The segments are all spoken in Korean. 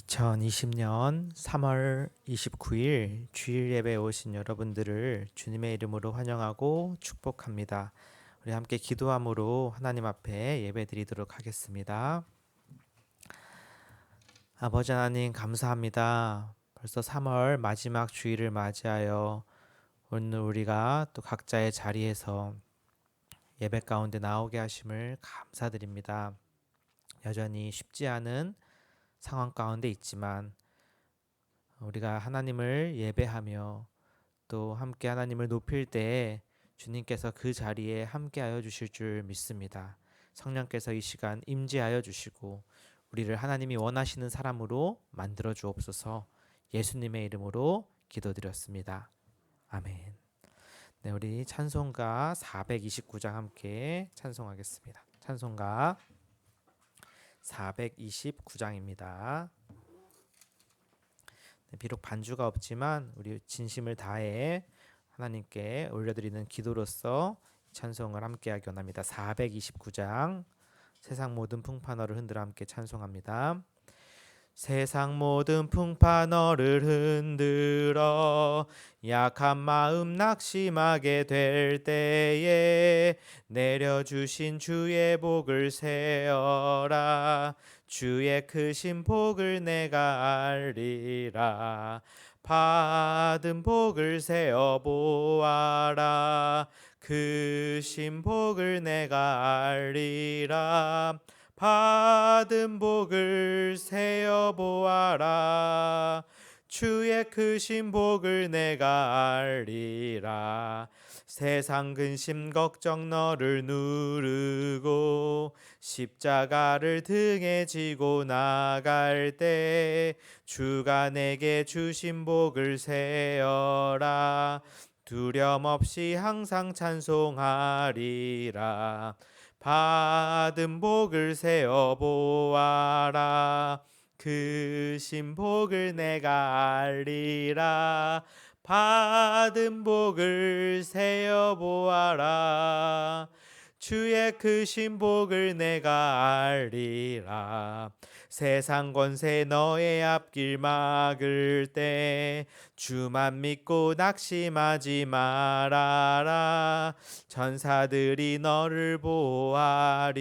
2020년 3월 29일 주일 예배에 오신 여러분들을 주님의 이름으로 환영하고 축복합니다. 우리 함께 기도함으로 하나님 앞에 예배드리도록 하겠습니다. 아버지 하나님 감사합니다. 벌써 3월 마지막 주일을 맞이하여 오늘 우리가 또 각자의 자리에서 예배 가운데 나오게 하심을 감사드립니다. 여전히 쉽지 않은 상황 가운데 있지만 우리가 하나님을 예배하며 또 함께 하나님을 높일 때 주님께서 그 자리에 함께하여 주실 줄 믿습니다. 성령께서 이 시간 임재하여 주시고 우리를 하나님이 원하시는 사람으로 만들어 주옵소서. 예수님의 이름으로 기도드렸습니다. 아멘. 네, 우리 찬송가 429장 함께 찬송하겠습니다. 찬송가 429장입니다. 비록 반주가 없지만 우리 진심을 다해 하나님께 올려드리는 기도로서 찬송을 함께하기 원합니다. 429장 세상 모든 풍파너를 흔들어 함께 찬송합니다. 세상 모든 풍파너를 흔들어 약한 마음 낙심하게 될 때에 내려주신 주의 복을 세어라. 주의 크신 복을 내가 알리라. 받은 복을 세어 보아라. 크신 복을 내가 알리라. 받은 복을 세어 보아라. 주의 크신 복을 내가 알리라. 세상 근심 걱정 너를 누르고 십자가를 등에 지고 나갈 때 주가 내게 주신 복을 세어라. 두려움 없이 항상 찬송하리라. 받은 복을 세어 보아라. 그 신복을 내가 알리라. 받은 복을 세어 보아라. 주의 그 신복을 내가 알리라. 세상 권세 너의 앞길 막을 때 주만 믿고 낙심하지 말아라. 전사들이 너를 보호하리니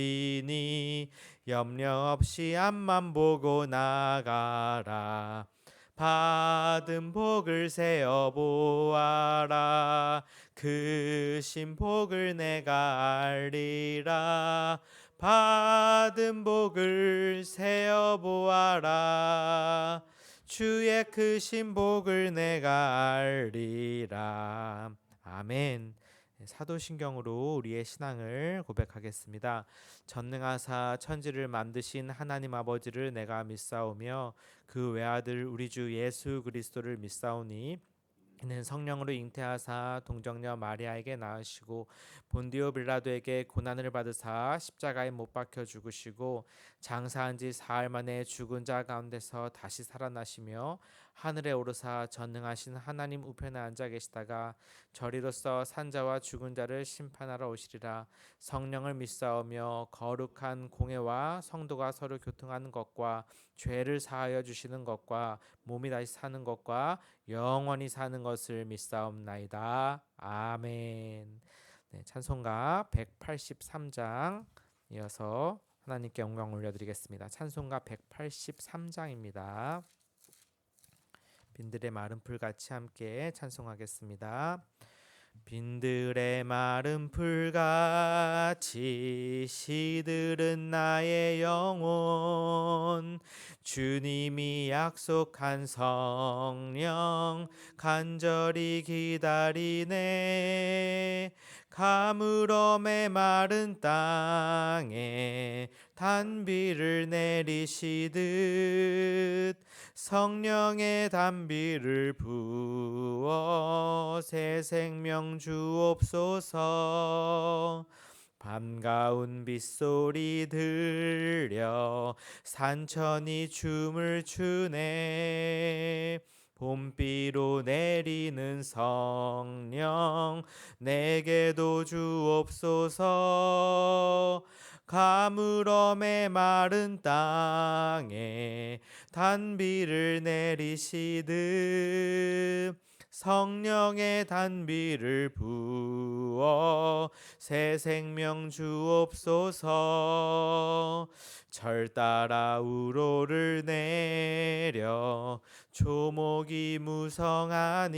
염려 없이 앞만 보고 나가라. 받은 복을 세어 보아라. 그 신복을 내가 알리라. 받은 복을 세어 보아라. 주의 그 신복을 내가 알리라. 아멘. 사도신경으로 우리의 신앙을 고백하겠습니다. 전능하사 천지를 만드신 하나님 아버지를 내가 믿사오며 그 외아들 우리 주 예수 그리스도를 믿사오니 이는 성령으로 잉태하사 동정녀 마리아에게 낳으시고 본디오 빌라도에게 고난을 받으사 십자가에 못 박혀 죽으시고 장사한 지 사흘 만에 죽은 자 가운데서 다시 살아나시며 하늘에 오르사 전능하신 하나님 우편에 앉아 계시다가 저리로서 산자와 죽은 자를 심판하러 오시리라. 성령을 믿사오며 거룩한 공회와 성도가 서로 교통하는 것과 죄를 사하여 주시는 것과 몸이 다시 사는 것과 영원히 사는 것을 믿사옵나이다. 아멘. 네, 찬송가 183장 이어서 하나님께 영광 올려드리겠습니다. 찬송가 183장입니다. 빈들의 마른 풀 같이 함께 찬송하겠습니다. 빈들의 마른 풀같이 시들은 나의 영혼, 주님이 약속한 성령 간절히 기다리네. 가물어 메마른 땅에 단비를 내리시듯 성령의 단비를 부어 새 생명 주옵소서. 밤가운 빗소리 들려 산천이 춤을 추네. 봄비로 내리는 성령 내게도 주옵소서. 가물어 메마른 땅에 단비를 내리시듯 성령의 단비를 부어 새 생명 주옵소서. 절 따라 우로를 내려 조목이 무성하니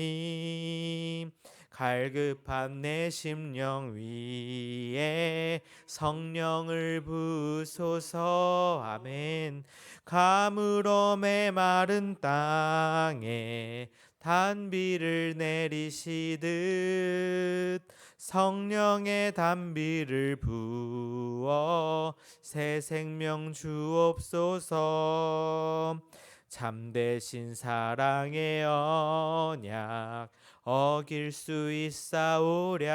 갈급한 내 심령 위에 성령을 부소서. 아멘. 가물어 메마른 땅에 단비를 내리시듯 성령의 단비를 부어 새 생명 주옵소서. 참되신 사랑의 언약 어길 수 있사오랴.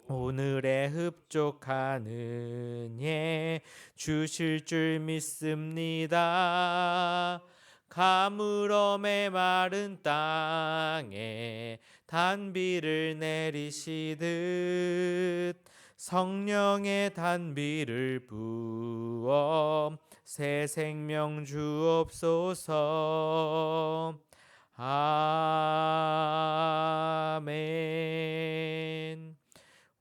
오늘의 흡족한 은혜 주실 줄 믿습니다. 가물어 메마른 땅에 단비를 내리시듯 성령의 단비를 부어 새 생명 주옵소서. 아멘.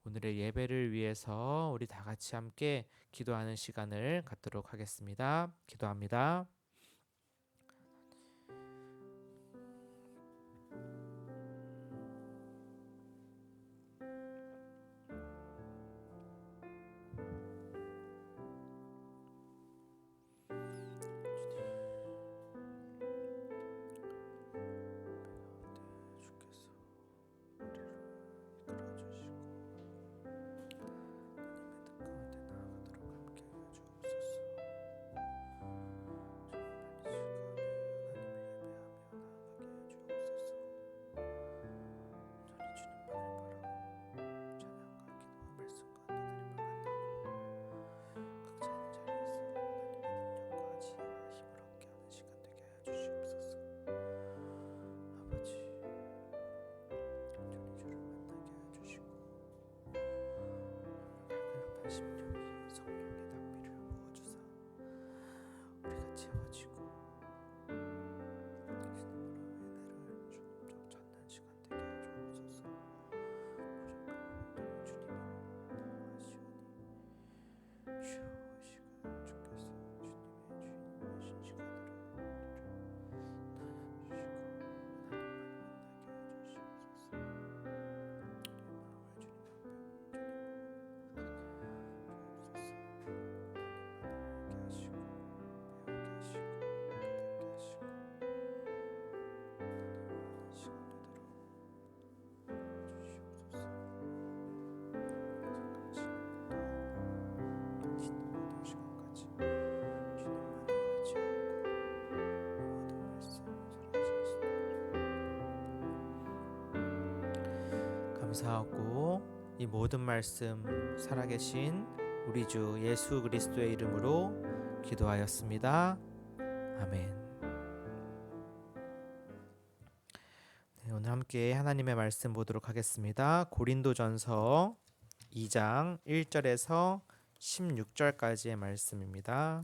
오늘의 예배를 위해서 우리 다 같이 함께 기도하는 시간을 갖도록 하겠습니다. 기도합니다. 감사하고 이 모든 말씀 살아계신 우리 주 예수 그리스도의 이름으로 기도하였습니다. 아멘. 네, 오늘 함께 하나님의 말씀 보도록 하겠습니다. 고린도전서 2장 1절에서 16절까지의 말씀입니다.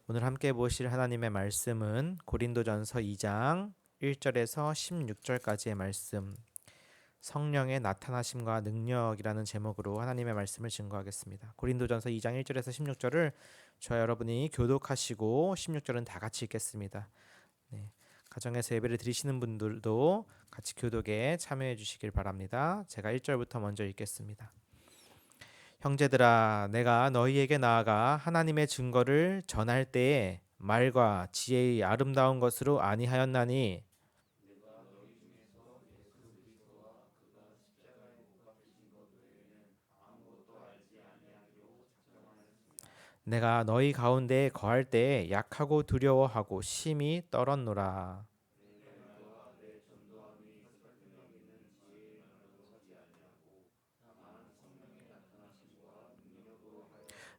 오늘 함께 보실 하나님의 말씀은 고린도전서 2장 1절에서 16절까지의 말씀, 성령의 나타나심과 능력이라는 제목으로 하나님의 말씀을 증거하겠습니다. 고린도전서 2장 1절에서 16절을 저와 여러분이 교독하시고 16절은 다 같이 읽겠습니다. 네, 가정에서 예배를 드리시는 분들도 같이 교독에 참여해 주시길 바랍니다. 제가 1절부터 먼저 읽겠습니다. 형제들아, 내가 너희에게 나아가 하나님의 증거를 전할 때에 말과 지혜의 아름다운 것으로 아니하였나니 내가 너희 가운데 거할 때에 약하고 두려워하고 심히 떨었노라.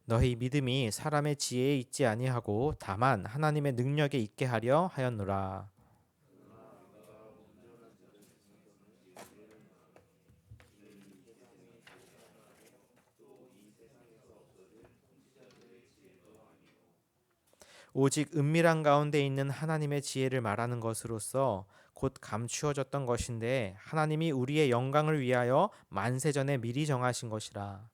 너희 믿음이 사람의 지혜에 있지 아니하고 다만 하나님의 능력에 있게 하려 하였노라. 오직 은밀한 가운데 있는 하나님의 지혜를 말하는 것으로서 곧 감추어졌던 것인데 하나님이 우리의 영광을 위하여 만세전에 미리 정하신 것이라.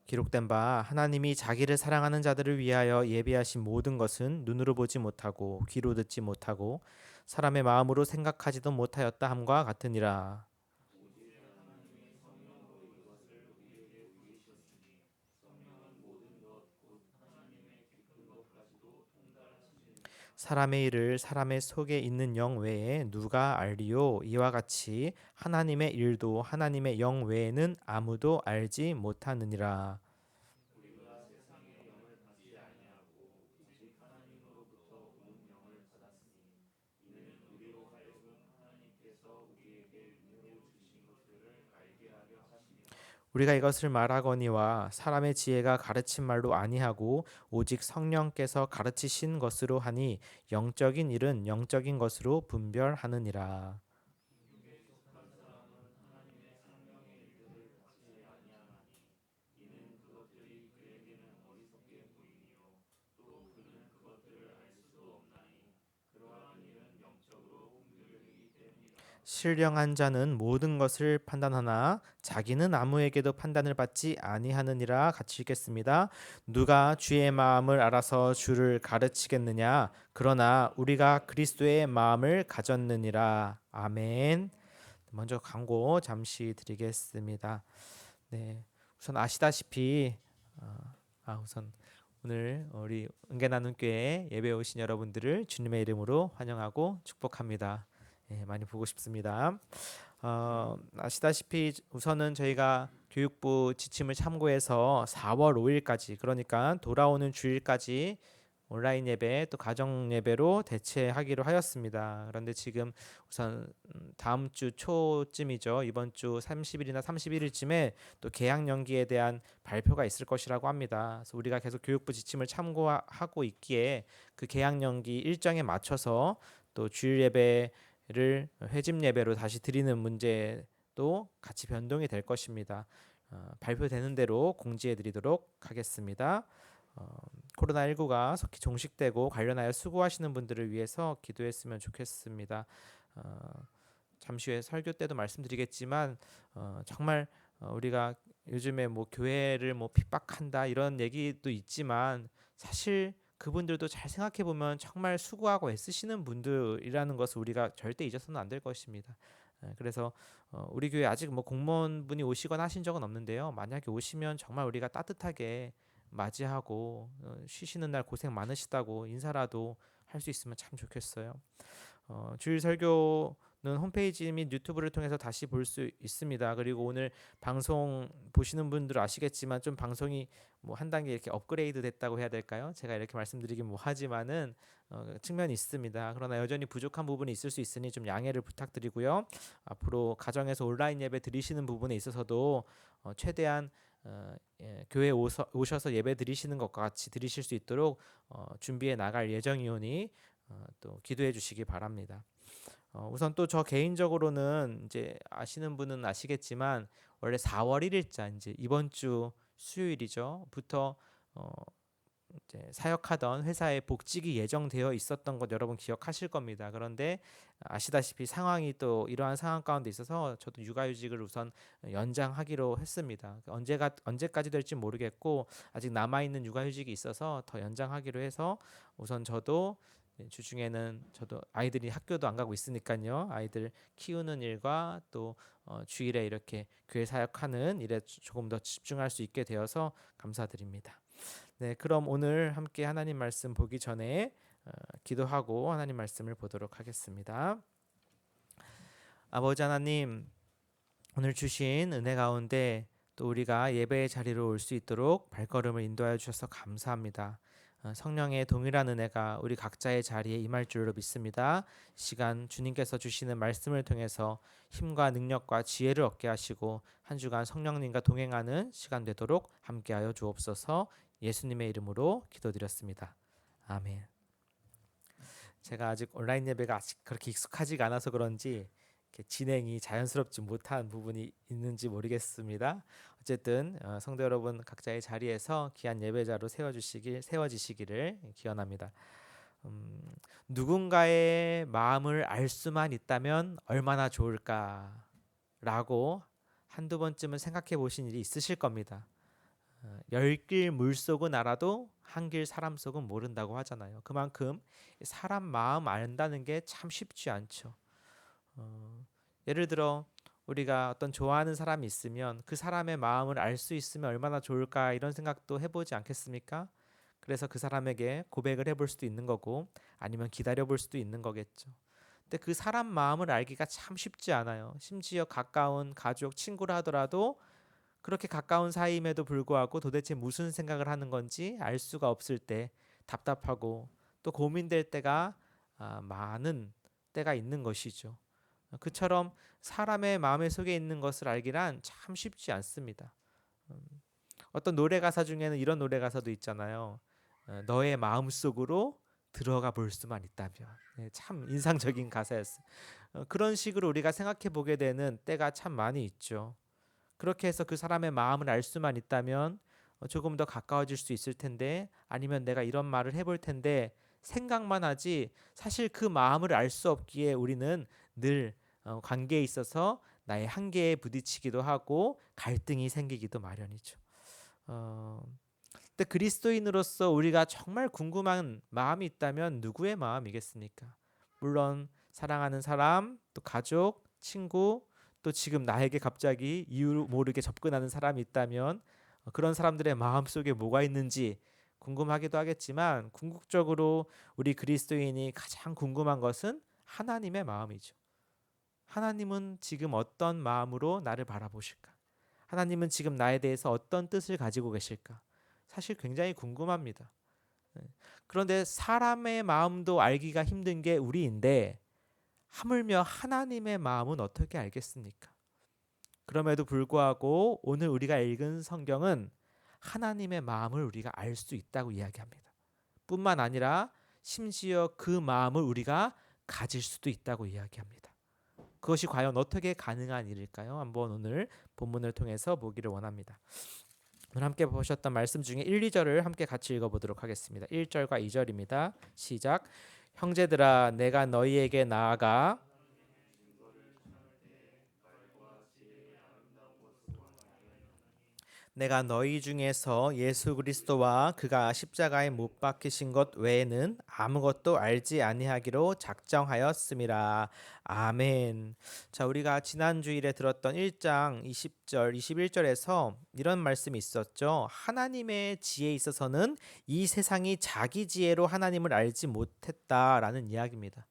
기록된 바 하나님이 자기를 사랑하는 자들을 위하여 예비하신 모든 것은 눈으로 보지 못하고 귀로 듣지 못하고 사람의 마음으로 생각하지도 못하였다 함과 같으니라. 사람의 일을 사람의 속에 있는 영 외에 누가 알리요? 이와 같이 하나님의 일도 하나님의 영 외에는 아무도 알지 못하느니라. 우리가 이것을 말하거니와 사람의 지혜가 가르친 말로 아니하고 오직 성령께서 가르치신 것으로 하니 영적인 일은 영적인 것으로 분별하느니라. 신령한 자는 모든 것을 판단하나 자기는 아무에게도 판단을 받지 아니하느니라. 같이 읽겠습니다. 누가 주의 마음을 알아서 주를 가르치겠느냐? 그러나 우리가 그리스도의 마음을 가졌느니라. 아멘. 먼저 광고 잠시 드리겠습니다. 네, 우선 아시다시피 우선 오늘 우리 은혜나눔교회 예배 오신 여러분들을 주님의 이름으로 환영하고 축복합니다. 예, 많이 보고 싶습니다. 아시다시피 우선은 저희가 교육부 지침을 참고해서 4월 5일까지 그러니까 돌아오는 주일까지 온라인 예배 또 가정 예배로 대체하기로 하였습니다. 그런데 지금 우선 다음 주 초쯤이죠. 이번 주 30일이나 31일쯤에 또 개학 연기에 대한 발표가 있을 것이라고 합니다. 그래서 우리가 계속 교육부 지침을 참고하고 있기에 그 개학 연기 일정에 맞춰서 또 주일 예배를 회집 예배로 다시 드리는 문제도 같이 변동이 될 것입니다. 발표되는 대로 공지해 드리도록 하겠습니다. 코로나19가 속히 종식되고 관련하여 수고하시는 분들을 위해서 기도했으면 좋겠습니다. 잠시 후에 설교 때도 말씀드리겠지만 정말 우리가 요즘에 뭐 교회를 뭐 핍박한다 이런 얘기도 있지만 사실 그분들도 잘 생각해 보면 정말 수고하고 애쓰시는 분들이라는 것을 우리가 절대 잊어서는 안 될 것입니다. 그래서 우리 교회 아직 뭐 공무원분이 오시거나 하신 적은 없는데요. 만약에 오시면 정말 우리가 따뜻하게 맞이하고 쉬시는 날 고생 많으시다고 인사라도 할 수 있으면 참 좋겠어요. 주일 설교 홈페이지 및 유튜브를 통해서 다시 볼 수 있습니다. 그리고 오늘 방송 보시는 분들 아시겠지만 좀 방송이 뭐 한 단계 이렇게 업그레이드 됐다고 해야 될까요? 제가 이렇게 말씀드리긴 뭐 하지만은 측면이 있습니다. 그러나 여전히 부족한 부분이 있을 수 있으니 좀 양해를 부탁드리고요. 앞으로 가정에서 온라인 예배 드리시는 부분에 있어서도 최대한 교회 오셔서 예배 드리시는 것과 같이 드리실 수 있도록 준비해 나갈 예정이오니 또 기도해 주시기 바랍니다. 우선 또 저 개인적으로는 이제 아시는 분은 아시겠지만 원래 4월 1일자 이제 이번 주 수요일이죠.부터 이제 사역하던 회사에 복직이 예정되어 있었던 것 여러분 기억하실 겁니다. 그런데 아시다시피 상황이 또 이러한 상황 가운데 있어서 저도 육아휴직을 우선 연장하기로 했습니다. 언제까지 될지 모르겠고 아직 남아 있는 육아휴직이 있어서 더 연장하기로 해서 우선 저도 주중에는 저도 아이들이 학교도 안 가고 있으니까요. 아이들 키우는 일과 또 주일에 이렇게 교회 사역하는 일에 조금 더 집중할 수 있게 되어서 감사드립니다. 네, 그럼 오늘 함께 하나님 말씀 보기 전에 기도하고 하나님 말씀을 보도록 하겠습니다. 아버지 하나님, 오늘 주신 은혜 가운데 또 우리가 예배의 자리로 올 수 있도록 발걸음을 인도하여 주셔서 감사합니다. 성령의 동일한 은혜가 우리 각자의 자리에 임할 줄로 믿습니다. 시간 주님께서 주시는 말씀을 통해서 힘과 능력과 지혜를 얻게 하시고 한 주간 성령님과 동행하는 시간 되도록 함께하여 주옵소서. 예수님의 이름으로 기도드렸습니다. 아멘. 제가 아직 온라인 예배가 아직 그렇게 익숙하지가 않아서 그런지 진행이 자연스럽지 못한 부분이 있는지 모르겠습니다. 어쨌든 성도 여러분 각자의 자리에서 귀한 예배자로 세워지시기를 기원합니다. 누군가의 마음을 알 수만 있다면 얼마나 좋을까라고 한두 번쯤은 생각해 보신 일이 있으실 겁니다. 10길 물속은 알아도 한 길 사람 속은 모른다고 하잖아요. 그만큼 사람 마음 안다는 게 참 쉽지 않죠. 예를 들어 우리가 어떤 좋아하는 사람이 있으면 그 사람의 마음을 알 수 있으면 얼마나 좋을까 이런 생각도 해보지 않겠습니까? 그래서 그 사람에게 고백을 해볼 수도 있는 거고 아니면 기다려볼 수도 있는 거겠죠. 근데 그 사람 마음을 알기가 참 쉽지 않아요. 심지어 가까운 가족, 친구라 하더라도 그렇게 가까운 사이임에도 불구하고 도대체 무슨 생각을 하는 건지 알 수가 없을 때 답답하고 또 고민될 때가 많은 때가 있는 것이죠. 그처럼 사람의 마음의 속에 있는 것을 알기란 참 쉽지 않습니다. 어떤 노래 가사 중에는 이런 노래 가사도 있잖아요. 너의 마음 속으로 들어가 볼 수만 있다면. 참 인상적인 가사였어요. 그런 식으로 우리가 생각해 보게 되는 때가 참 많이 있죠. 그렇게 해서 그 사람의 마음을 알 수만 있다면 조금 더 가까워질 수 있을 텐데 아니면 내가 이런 말을 해볼 텐데 생각만 하지 사실 그 마음을 알 수 없기에 우리는 늘 관계에 있어서 나의 한계에 부딪히기도 하고 갈등이 생기기도 마련이죠. 근데 그리스도인으로서 우리가 정말 궁금한 마음이 있다면 누구의 마음이겠습니까? 물론 사랑하는 사람, 또 가족, 친구, 또 지금 나에게 갑자기 이유 모르게 접근하는 사람이 있다면 그런 사람들의 마음 속에 뭐가 있는지 궁금하기도 하겠지만 궁극적으로 우리 그리스도인이 가장 궁금한 것은 하나님의 마음이죠. 하나님은 지금 어떤 마음으로 나를 바라보실까? 하나님은 지금 나에 대해서 어떤 뜻을 가지고 계실까? 사실 굉장히 궁금합니다. 그런데 사람의 마음도 알기가 힘든 게 우리인데 하물며 하나님의 마음은 어떻게 알겠습니까? 그럼에도 불구하고 오늘 우리가 읽은 성경은 하나님의 마음을 우리가 알 수 있다고 이야기합니다. 뿐만 아니라 심지어 그 마음을 우리가 가질 수도 있다고 이야기합니다. 그것이 과연 어떻게 가능한 일일까요? 한번 오늘 본문을 통해서 보기를 원합니다. 오늘 함께 보셨던 말씀 중에 1, 2절을 함께 같이 읽어보도록 하겠습니다. 1절과 2절입니다. 시작. 형제들아 내가 너희에게 나아가 내가 너희 중에서 예수 그리스도와 그가 십자가에 못 박히신 것 외에는 아무것도 알지 아니하기로 작정하였음이라. 아멘. 자, 우리가 지난 주일에 들었던 1장 20절, 21절에서 이런 말씀이 있었죠. 하나님의 지혜에 있어서는 이 세상이 자기 지혜로 하나님을 알지 못했다라는 이야기입니다.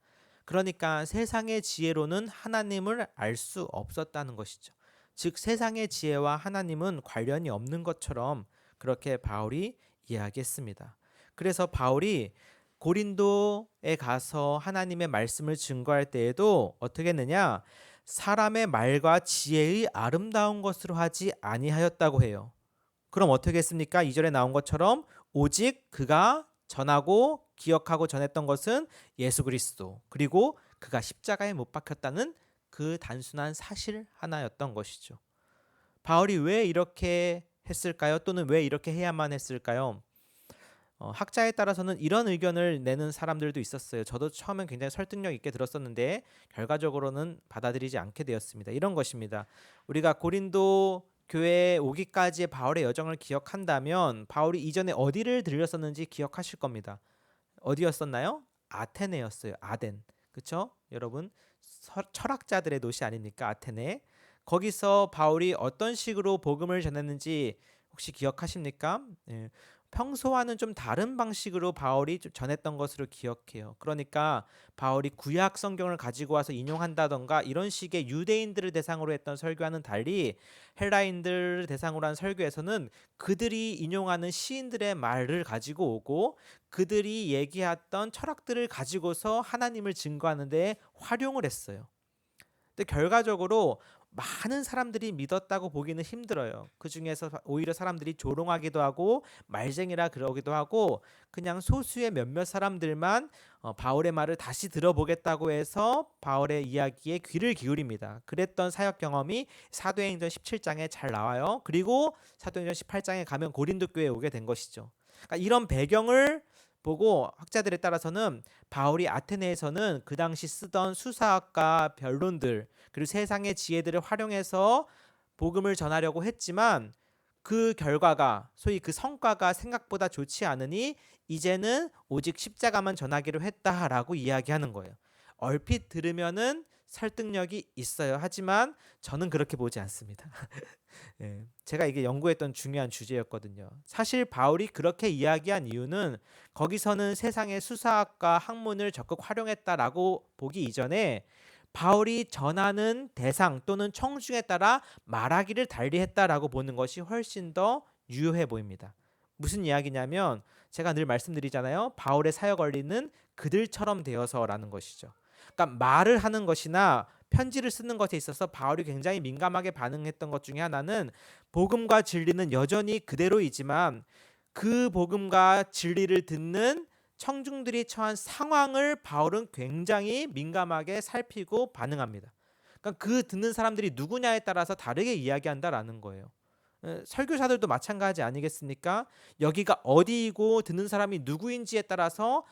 그러니까 세상의 지혜로는 하나님을 알 수 없었다는 것이죠. 즉 세상의 지혜와 하나님은 관련이 없는 것처럼 그렇게 바울이 이야기했습니다. 그래서 바울이 고린도에 가서 하나님의 말씀을 증거할 때에도 어떻게 했느냐? 사람의 말과 지혜의 아름다운 것으로 하지 아니하였다고 해요. 그럼 어떻게 했습니까? 2절에 나온 것처럼 오직 그가 전하고 기억하고 전했던 것은 예수 그리스도, 그리고 그가 십자가에 못 박혔다는 그 단순한 사실 하나였던 것이죠. 바울이 왜 이렇게 했을까요? 또는 왜 이렇게 해야만 했을까요? 학자에 따라서는 이런 의견을 내는 사람들도 있었어요. 저도 처음엔 굉장히 설득력 있게 들었었는데 결과적으로는 받아들이지 않게 되었습니다. 이런 것입니다. 우리가 고린도 교회에 오기까지의 바울의 여정을 기억한다면 바울이 이전에 어디를 들렸었는지 기억하실 겁니다. 어디였었나요? 아테네였어요. 아덴. 그렇죠? 여러분 철학자들의 도시 아닙니까? 아테네. 거기서 바울이 어떤 식으로 복음을 전했는지 혹시 기억하십니까? 예. 평소와는 좀 다른 방식으로 바울이 좀 전했던 것으로 기억해요. 그러니까 바울이 구약 성경을 가지고 와서 인용한다던가 이런 식의 유대인들을 대상으로 했던 설교와는 달리 헬라인들을 대상으로 한 설교에서는 그들이 인용하는 시인들의 말을 가지고 오고 그들이 얘기했던 철학들을 가지고서 하나님을 증거하는 데 활용을 했어요. 근데 결과적으로 많은 사람들이 믿었다고 보기는 힘들어요. 그 중에서 오히려 사람들이 조롱하기도 하고 말쟁이라 그러기도 하고 그냥 소수의 몇몇 사람들만 바울의 말을 다시 들어보겠다고 해서 바울의 이야기에 귀를 기울입니다. 그랬던 사역 경험이 사도행전 17장에 잘 나와요. 그리고 사도행전 18장에 가면 고린도 교회에 오게 된 것이죠. 그러니까 이런 배경을 보고 학자들에 따라서는 바울이 아테네에서는 그 당시 쓰던 수사학과 변론들 그리고 세상의 지혜들을 활용해서 복음을 전하려고 했지만 그 결과가 소위 그 성과가 생각보다 좋지 않으니 이제는 오직 십자가만 전하기로 했다라고 이야기하는 거예요. 얼핏 들으면은 설득력이 있어요. 하지만 저는 그렇게 보지 않습니다. 예, 제가 이게 연구했던 중요한 주제였거든요. 사실 바울이 그렇게 이야기한 이유는 거기서는 세상의 수사학과 학문을 적극 활용했다라고 보기 이전에 바울이 전하는 대상 또는 청중에 따라 말하기를 달리했다라고 보는 것이 훨씬 더 유효해 보입니다. 무슨 이야기냐면 제가 늘 말씀드리잖아요. 바울의 사역 원리는 그들처럼 되어서라는 것이죠. 그러니까 말을 하는 것이나 편지를 쓰는 것에 있어서 바울이 굉장히 민감하게 반응했던 것 중에 하나는 복음과 진리는 여전히 그대로이지만 그 복음과 진리를 듣는 청중들이 처한 상황을 바울은 굉장히 민감하게 살피고 반응합니다. 그러니까 그 듣는 사람들이 누구냐에 따라서 다르게 이야기한다라는 거예요. 설교사들도 마찬가지 아니겠습니까? 여기가 어디이고 듣는 사람이 누구인지에 따라서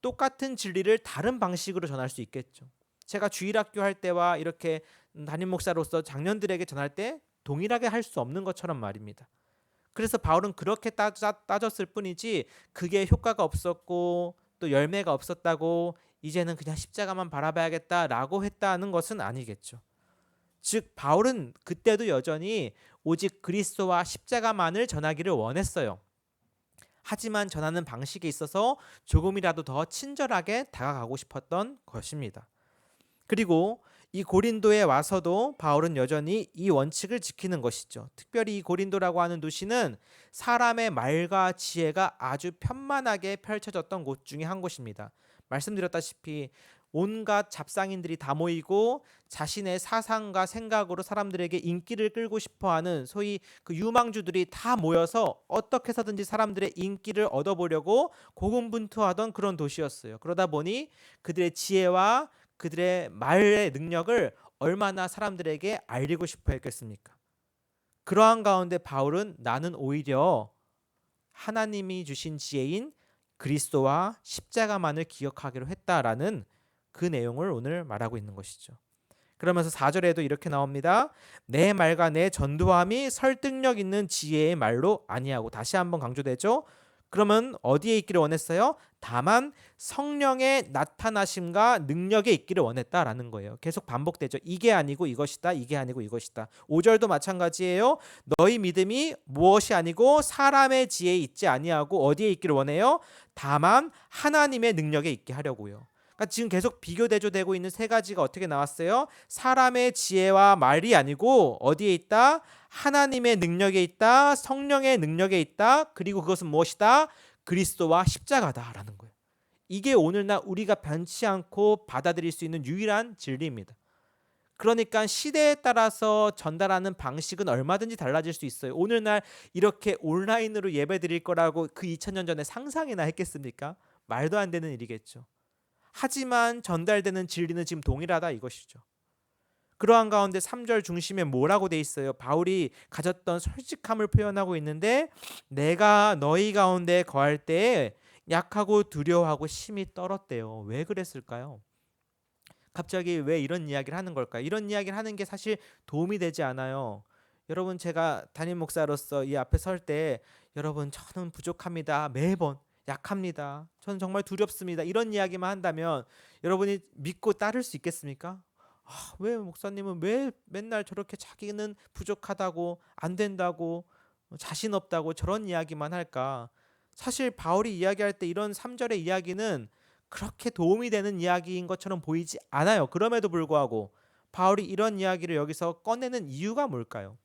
똑같은 진리를 다른 방식으로 전할 수 있겠죠. 제가 주일학교 할 때와 이렇게 담임 목사로서 장년들에게 전할 때 동일하게 할 수 없는 것처럼 말입니다. 그래서 바울은 그렇게 따졌을 뿐이지 그게 효과가 없었고 또 열매가 없었다고 이제는 그냥 십자가만 바라봐야겠다라고 했다는 것은 아니겠죠. 즉 바울은 그때도 여전히 오직 그리스도와 십자가만을 전하기를 원했어요. 하지만 전하는 방식에 있어서 조금이라도 더 친절하게 다가가고 싶었던 것입니다. 그리고 이 고린도에 와서도 바울은 여전히 이 원칙을 지키는 것이죠. 특별히 이 고린도라고 하는 도시는 사람의 말과 지혜가 아주 편만하게 펼쳐졌던 곳 중에 한 곳입니다. 말씀드렸다시피 온갖 잡상인들이 다 모이고 자신의 사상과 생각으로 사람들에게 인기를 끌고 싶어하는 소위 그 유망주들이 다 모여서 어떻게 해서든지 사람들의 인기를 얻어보려고 고군분투하던 그런 도시였어요. 그러다 보니 그들의 지혜와 그들의 말의 능력을 얼마나 사람들에게 알리고 싶어 했겠습니까? 그러한 가운데 바울은 나는 오히려 하나님이 주신 지혜인 그리스도와 십자가만을 기억하기로 했다라는 그 내용을 오늘 말하고 있는 것이죠. 그러면서 4절에도 이렇게 나옵니다. 내 말과 내 전도함이 설득력 있는 지혜의 말로 아니하고, 다시 한번 강조되죠. 그러면 어디에 있기를 원했어요? 다만 성령의 나타나심과 능력에 있기를 원했다라는 거예요. 계속 반복되죠. 이게 아니고 이것이다. 이게 아니고 이것이다. 5절도 마찬가지예요. 너희 믿음이 무엇이 아니고 사람의 지혜에 있지 아니하고 어디에 있기를 원해요? 다만 하나님의 능력에 있게 하려고요. 그러니까 지금 계속 비교 대조되고 있는 세 가지가 어떻게 나왔어요? 사람의 지혜와 말이 아니고 어디에 있다? 하나님의 능력에 있다. 성령의 능력에 있다. 그리고 그것은 무엇이다? 그리스도와 십자가다라는 거예요. 이게 오늘날 우리가 변치 않고 받아들일 수 있는 유일한 진리입니다. 그러니까 시대에 따라서 전달하는 방식은 얼마든지 달라질 수 있어요. 오늘날 이렇게 온라인으로 예배 드릴 거라고 그 2000년 전에 상상이나 했겠습니까? 말도 안 되는 일이겠죠. 하지만 전달되는 진리는 지금 동일하다 이것이죠. 그러한 가운데 3절 중심에 뭐라고 돼 있어요? 바울이 가졌던 솔직함을 표현하고 있는데 내가 너희 가운데 거할 때에 약하고 두려워하고 심히 떨었대요. 왜 그랬을까요? 갑자기 왜 이런 이야기를 하는 걸까요? 이런 이야기를 하는 게 사실 도움이 되지 않아요. 여러분 제가 담임 목사로서 이 앞에 설 때 여러분 저는 부족합니다. 매번 약합니다. 저는 정말 두렵습니다. 이런 이야기만 한다면 여러분이 믿고 따를 수 있겠습니까? 왜 목사님은 왜 맨날 저렇게 자기는 부족하다고 안 된다고 자신 없다고 저런 이야기만 할까? 사실 바울이 이야기할 때 이런 3절의 이야기는 그렇게 도움이 되는 이야기인 것처럼 보이지 않아요. 그럼에도 불구하고 바울이 이런 이야기를 여기서 꺼내는 이유가 뭘까요?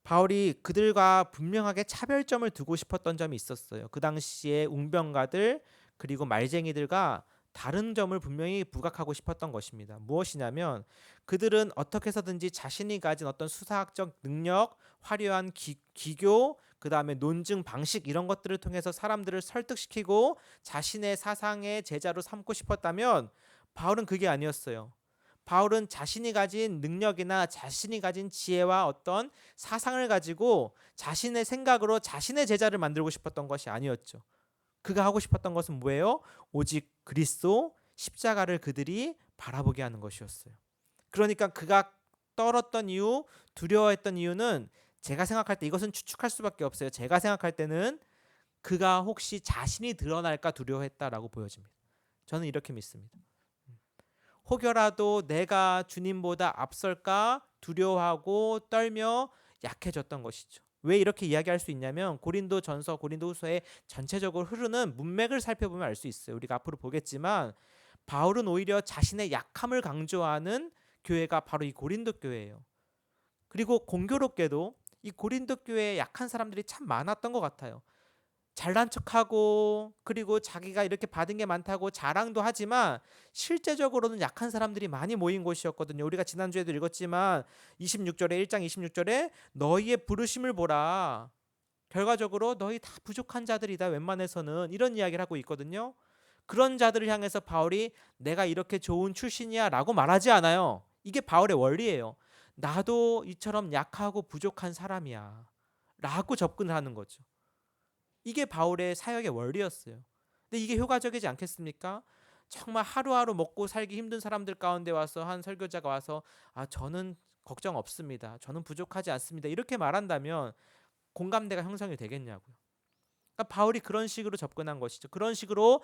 바울이 그들과 분명하게 차별점을 두고 싶었던 점이 있었어요. 그 당시에 웅병가들 그리고 말쟁이들과 다른 점을 분명히 부각하고 싶었던 것입니다. 무엇이냐면 그들은 어떻게 해서든지 자신이 가진 어떤 수사학적 능력, 화려한 기교, 그 다음에 논증 방식 이런 것들을 통해서 사람들을 설득시키고 자신의 사상의 제자로 삼고 싶었다면 바울은 그게 아니었어요. 바울은 자신이 가진 능력이나 자신이 가진 지혜와 어떤 사상을 가지고 자신의 생각으로 자신의 제자를 만들고 싶었던 것이 아니었죠. 그가 하고 싶었던 것은 뭐예요? 오직 그리스도 십자가를 그들이 바라보게 하는 것이었어요. 그러니까 그가 떨었던 이유, 두려워했던 이유는 제가 생각할 때 이것은 추측할 수밖에 없어요. 제가 생각할 때는 그가 혹시 자신이 드러날까 두려워했다라고 보여집니다. 저는 이렇게 믿습니다. 혹여라도 내가 주님보다 앞설까 두려워하고 떨며 약해졌던 것이죠. 왜 이렇게 이야기할 수 있냐면 고린도전서, 고린도후서의 전체적으로 흐르는 문맥을 살펴보면 알 수 있어요. 우리가 앞으로 보겠지만 바울은 오히려 자신의 약함을 강조하는 교회가 바로 이 고린도 교회예요. 그리고 공교롭게도 이 고린도 교회에 약한 사람들이 참 많았던 것 같아요. 잘난 척하고 그리고 자기가 이렇게 받은 게 많다고 자랑도 하지만 실제적으로는 약한 사람들이 많이 모인 곳이었거든요. 우리가 지난주에도 읽었지만 26절에 1장 26절에 너희의 부르심을 보라. 결과적으로 너희 다 부족한 자들이다. 웬만해서는 이런 이야기를 하고 있거든요. 그런 자들을 향해서 바울이 내가 이렇게 좋은 출신이야 라고 말하지 않아요. 이게 바울의 원리예요. 나도 이처럼 약하고 부족한 사람이야 라고 접근을 하는 거죠. 이게 바울의 사역의 원리였어요. 근데 이게 효과적이지 않겠습니까? 정말 하루하루 먹고 살기 힘든 사람들 가운데 와서 한 설교자가 와서 저는 걱정 없습니다. 저는 부족하지 않습니다. 이렇게 말한다면 공감대가 형성이 되겠냐고요. 그러니까 바울이 그런 식으로 접근한 것이죠. 그런 식으로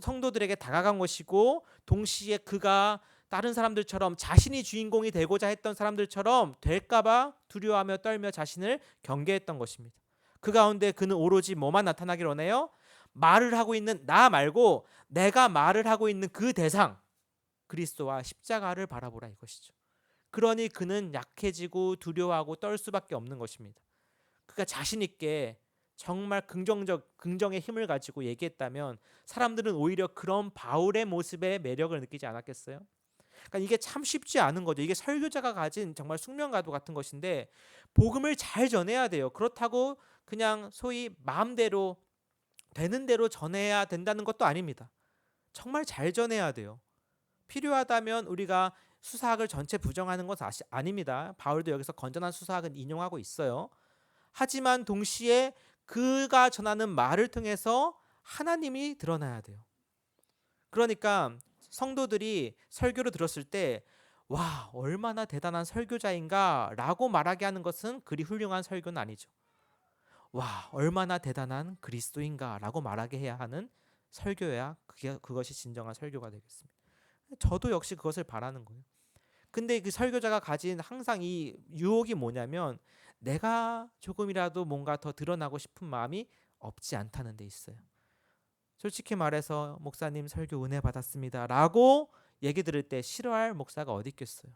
성도들에게 다가간 것이고 동시에 그가 다른 사람들처럼 자신이 주인공이 되고자 했던 사람들처럼 될까봐 두려워하며 떨며 자신을 경계했던 것입니다. 그 가운데 그는 오로지 뭐만 나타나길 원해요? 말을 하고 있는 나 말고 내가 말을 하고 있는 그 대상 그리스도와 십자가를 바라보라 이것이죠. 그러니 그는 약해지고 두려워하고 떨 수밖에 없는 것입니다. 그가 자신 있게 정말 긍정의 힘을 가지고 얘기했다면 사람들은 오히려 그런 바울의 모습에 매력을 느끼지 않았겠어요? 그러니까 이게 참 쉽지 않은 거죠. 이게 설교자가 가진 정말 숙명가도 같은 것인데 복음을 잘 전해야 돼요. 그렇다고 그냥 소위 마음대로 되는 대로 전해야 된다는 것도 아닙니다. 정말 잘 전해야 돼요. 필요하다면 우리가 수사학을 전체 부정하는 건 아닙니다. 바울도 여기서 건전한 수사학은 인용하고 있어요. 하지만 동시에 그가 전하는 말을 통해서 하나님이 드러나야 돼요. 그러니까 성도들이 설교를 들었을 때 와, 얼마나 대단한 설교자인가 라고 말하게 하는 것은 그리 훌륭한 설교는 아니죠. 와, 얼마나 대단한 그리스도인가 라고 말하게 해야 하는 설교야 그것이 진정한 설교가 되겠습니다. 저도 역시 그것을 바라는 거예요. 근데 그 설교자가 가진 항상 이 유혹이 뭐냐면 내가 조금이라도 뭔가 더 드러나고 싶은 마음이 없지 않다는 데 있어요. 솔직히 말해서 목사님 설교 은혜 받았습니다 라고 얘기 들을 때 싫어할 목사가 어디 있겠어요.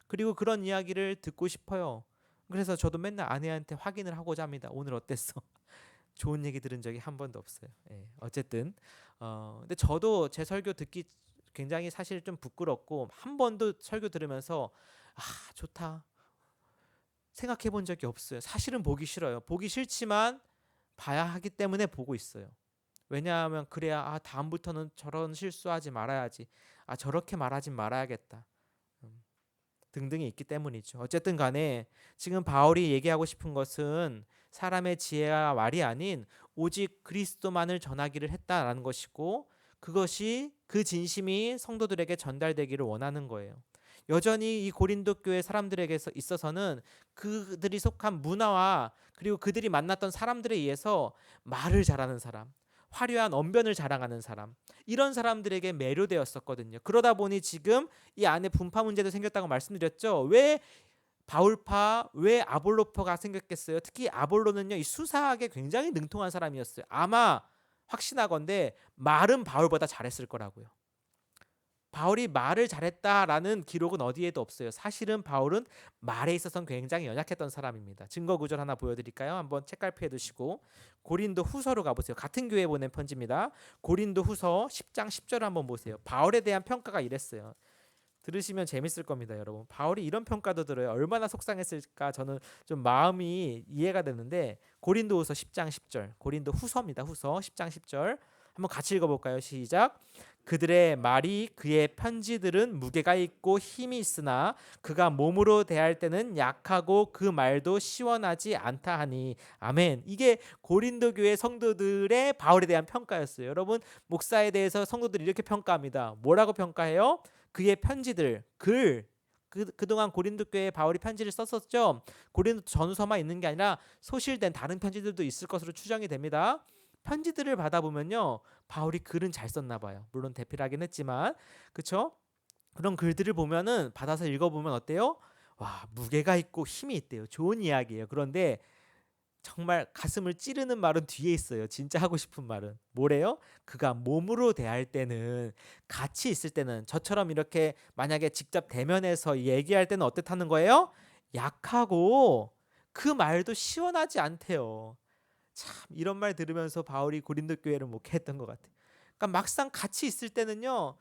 그리고 그런 이야기를 듣고 싶어요. 그래서 저도 맨날 아내한테 확인을 하고자 합니다. 오늘 어땠어? 좋은 얘기 들은 적이 한 번도 없어요. 예, 어쨌든 근데 저도 제 설교 듣기 굉장히 사실 좀 부끄럽고 한 번도 설교 들으면서 아 좋다 생각해 본 적이 없어요. 사실은 보기 싫어요. 보기 싫지만 봐야 하기 때문에 보고 있어요. 왜냐하면 그래야 다음부터는 저런 실수하지 말아야지. 저렇게 말하지 말아야겠다. 등등이 있기 때문이죠. 어쨌든 간에 지금 바울이 얘기하고 싶은 것은 사람의 지혜와 말이 아닌 오직 그리스도만을 전하기를 했다라는 것이고 그것이 그 진심이 성도들에게 전달되기를 원하는 거예요. 여전히 이 고린도 교회 사람들에게 있어서는 그들이 속한 문화와 그리고 그들이 만났던 사람들에 의해서 말을 잘하는 사람, 화려한 언변을 자랑하는 사람 이런 사람들에게 매료되었었거든요. 그러다 보니 지금 이 안에 분파 문제도 생겼다고 말씀드렸죠. 왜 바울파, 왜 아볼로파가 생겼겠어요? 특히 아볼로는요, 이 수사학에 굉장히 능통한 사람이었어요. 아마 확신하건대 말은 바울보다 잘했을 거라고요. 바울이 말을 잘했다라는 기록은 어디에도 없어요. 사실은 바울은 말에 있어서는 굉장히 연약했던 사람입니다. 증거 구절 하나 보여드릴까요? 한번 책갈피해 두시고 고린도 후서로 가보세요. 같은 교회에 보낸 편지입니다. 고린도 후서 10장 10절 한번 보세요. 바울에 대한 평가가 이랬어요. 들으시면 재밌을 겁니다, 여러분. 바울이 이런 평가도 들어요. 얼마나 속상했을까 저는 좀 마음이 이해가 되는데 고린도후서 10장 10절. 고린도 후서입니다. 후서 10장 10절. 한번 같이 읽어볼까요? 시작. 그들의 말이 그의 편지들은 무게가 있고 힘이 있으나 그가 몸으로 대할 때는 약하고 그 말도 시원하지 않다 하니 아멘. 이게 고린도 교회 성도들의 바울에 대한 평가였어요. 여러분 목사에 대해서 성도들이 이렇게 평가합니다. 뭐라고 평가해요? 그의 편지들 그동안 고린도 교회에 바울이 편지를 썼었죠. 고린도 전서만 있는 게 아니라 소실된 다른 편지들도 있을 것으로 추정이 됩니다. 편지들을 받아보면요 바울이 글은 잘 썼나 봐요. 물론 대필하긴 했지만 그쵸? 그런 글들을 보면은 받아서 읽어보면 어때요? 와 무게가 있고 힘이 있대요. 좋은 이야기예요. 그런데 정말 가슴을 찌르는 말은 뒤에 있어요. 진짜 하고 싶은 말은 뭐래요? 그가 몸으로 대할 때는 같이 있을 때는 저처럼 이렇게 만약에 직접 대면해서 얘기할 때는 어떻다는 거예요? 약하고 그 말도 시원하지 않대요. 참 이런 말 들으면서 바울이 고린도 교회를 목회했던 것 같아요. 그러니까 막상 같이 있을 때는요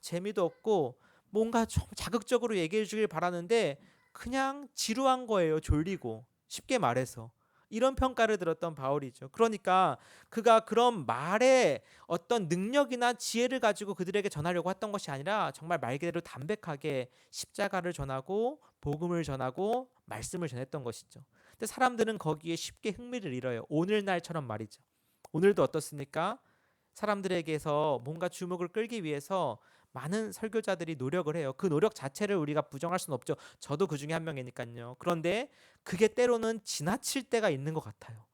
재미도 없고 뭔가 좀 자극적으로 얘기해 주길 바라는데 그냥 지루한 거예요. 졸리고 쉽게 말해서 이런 평가를 들었던 바울이죠. 그러니까 그가 그런 말의 어떤 능력이나 지혜를 가지고 그들에게 전하려고 했던 것이 아니라 정말 말 그대로 담백하게 십자가를 전하고 복음을 전하고 말씀을 전했던 것이죠. 근데 사람들은 거기에 쉽게 흥미를 잃어요. 오늘날처럼 말이죠. 오늘도 어떻습니까? 사람들에게서 뭔가 주목을 끌기 위해서 많은 설교자들이 노력을 해요. 그 노력 자체를 우리가 부정할 수는 없죠. 저도 그 중에 한 명이니까요. 그런데 그게 때로는 지나칠 때가 있는 것 같아요.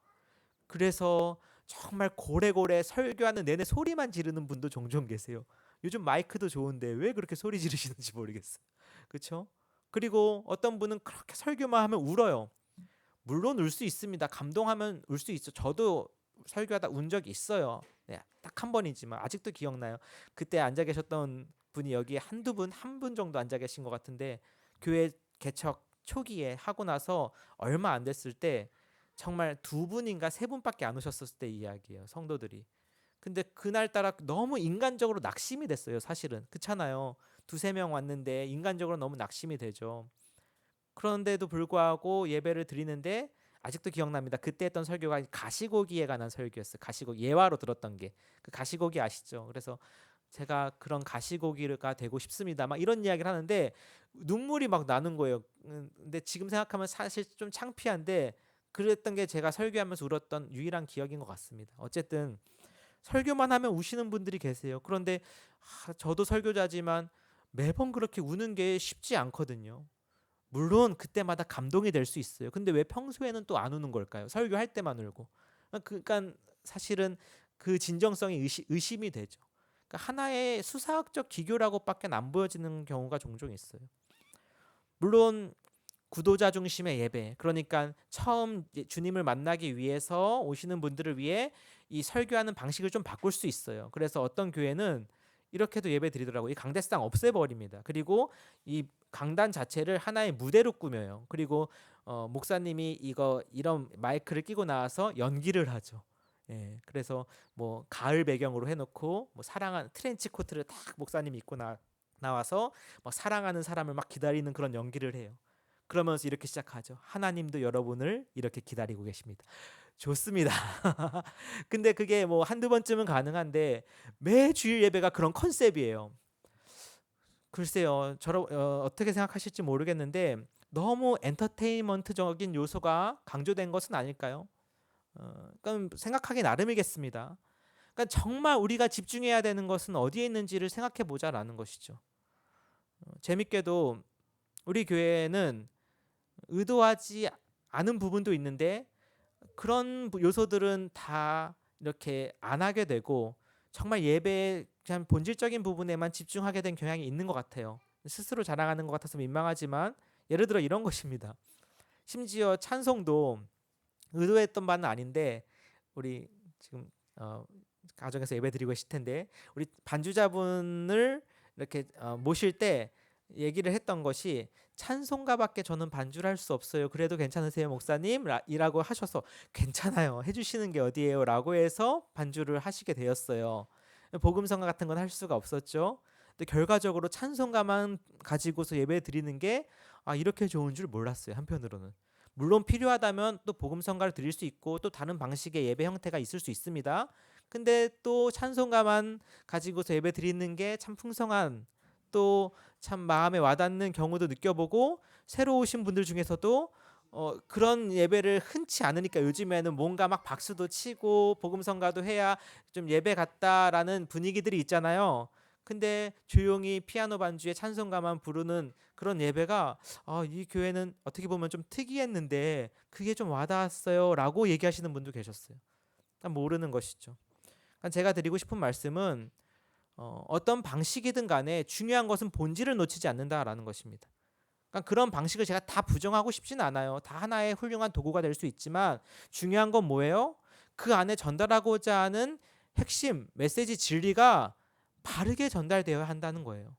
그래서 정말 고래고래 설교하는 내내 소리만 지르는 분도 종종 계세요. 요즘 마이크도 좋은데 왜 그렇게 소리 지르시는지 모르겠어요. 그렇죠? 그리고 어떤 분은 그렇게 설교만 하면 울어요. 물론 울 수 있습니다. 감동하면 울 수 있죠. 저도 설교하다 운 적이 있어요. 네, 딱 한 번이지만 아직도 기억나요. 그때 앉아 계셨던 분이 여기 한두 분, 한 분 정도 앉아 계신 것 같은데 교회 개척 초기에 하고 나서 얼마 안 됐을 때 정말 두 분인가 세 분밖에 안 오셨을 때 이야기예요. 성도들이. 근데 그날따라 너무 인간적으로 낙심이 됐어요. 사실은 그렇잖아요. 두세 명 왔는데 인간적으로 너무 낙심이 되죠. 그런데도 불구하고 예배를 드리는데 아직도 기억납니다. 그때 했던 설교가 가시고기에 관한 설교였어요. 가시고기 예화로 들었던 게 그 가시고기 아시죠? 그래서 제가 그런 가시고기가 되고 싶습니다. 막 이런 이야기를 하는데 눈물이 막 나는 거예요. 근데 지금 생각하면 사실 좀 창피한데 그랬던 게 제가 설교하면서 울었던 유일한 기억인 것 같습니다. 어쨌든 설교만 하면 우시는 분들이 계세요. 그런데 저도 설교자지만 매번 그렇게 우는 게 쉽지 않거든요. 물론 그때마다 감동이 될 수 있어요. 근데 왜 평소에는 또 안 우는 걸까요? 설교할 때만 울고. 그러니까 사실은 그 진정성이 의심이 되죠. 그러니까 하나의 수사학적 기교라고밖에 안 보여지는 경우가 종종 있어요. 물론 구도자 중심의 예배, 그러니까 처음 주님을 만나기 위해서 오시는 분들을 위해 이 설교하는 방식을 좀 바꿀 수 있어요. 그래서 어떤 교회는 이렇게도 예배 드리더라고요. 이 강대상 없애버립니다. 그리고 이 강단 자체를 하나의 무대로 꾸며요. 그리고 목사님이 이런 마이크를 끼고 나와서 연기를 하죠. 예, 그래서 뭐 가을 배경으로 해놓고 뭐 사랑하는 트렌치 코트를 딱 목사님이 입고 나와서 막 사랑하는 사람을 막 기다리는 그런 연기를 해요. 그러면서 이렇게 시작하죠. 하나님도 여러분을 이렇게 기다리고 계십니다. 좋습니다. 근데 그게 뭐 한두 번쯤은 가능한데 매 주일 예배가 그런 컨셉이에요. 글쎄요, 어떻게 생각하실지 모르겠는데 너무 엔터테인먼트적인 요소가 강조된 것은 아닐까요? 그러니까 생각하기 나름이겠습니다. 그러니까 정말 우리가 집중해야 되는 것은 어디에 있는지를 생각해 보자라는 것이죠. 재밌게도 우리 교회는 의도하지 않은 부분도 있는데 그런 요소들은 다 이렇게 안 하게 되고 정말 예배의 그냥 본질적인 부분에만 집중하게 된 경향이 있는 것 같아요. 스스로 자랑하는 것 같아서 민망하지만 예를 들어 이런 것입니다. 심지어 찬송도 의도했던 바는 아닌데 우리 지금 가정에서 예배 드리고 계실 텐데 우리 반주자분을 이렇게 모실 때 얘기를 했던 것이 찬송가밖에 저는 반주를 할 수 없어요. 그래도 괜찮으세요, 목사님? 이라고 하셔서 괜찮아요. 해주시는 게 어디예요? 라고 해서 반주를 하시게 되었어요. 복음성가 같은 건 할 수가 없었죠. 근데 결과적으로 찬송가만 가지고서 예배 드리는 게 이렇게 좋은 줄 몰랐어요. 한편으로는. 물론 필요하다면 또 복음성가를 드릴 수 있고 또 다른 방식의 예배 형태가 있을 수 있습니다. 근데 또 찬송가만 가지고서 예배 드리는 게 참 풍성한 또 참 마음에 와닿는 경우도 느껴보고 새로 오신 분들 중에서도 그런 예배를 흔치 않으니까 요즘에는 뭔가 막 박수도 치고 복음성가도 해야 좀 예배 같다라는 분위기들이 있잖아요. 근데 조용히 피아노 반주에 찬송가만 부르는 그런 예배가 이 교회는 어떻게 보면 좀 특이했는데 그게 좀 와닿았어요 라고 얘기하시는 분도 계셨어요. 모르는 것이죠. 제가 드리고 싶은 말씀은 어떤 방식이든 간에 중요한 것은 본질을 놓치지 않는다라는 것입니다. 그런 방식을 제가 다 부정하고 싶진 않아요. 다 하나의 훌륭한 도구가 될 수 있지만 중요한 건 뭐예요? 그 안에 전달하고자 하는 핵심, 메시지, 진리가 바르게 전달되어야 한다는 거예요.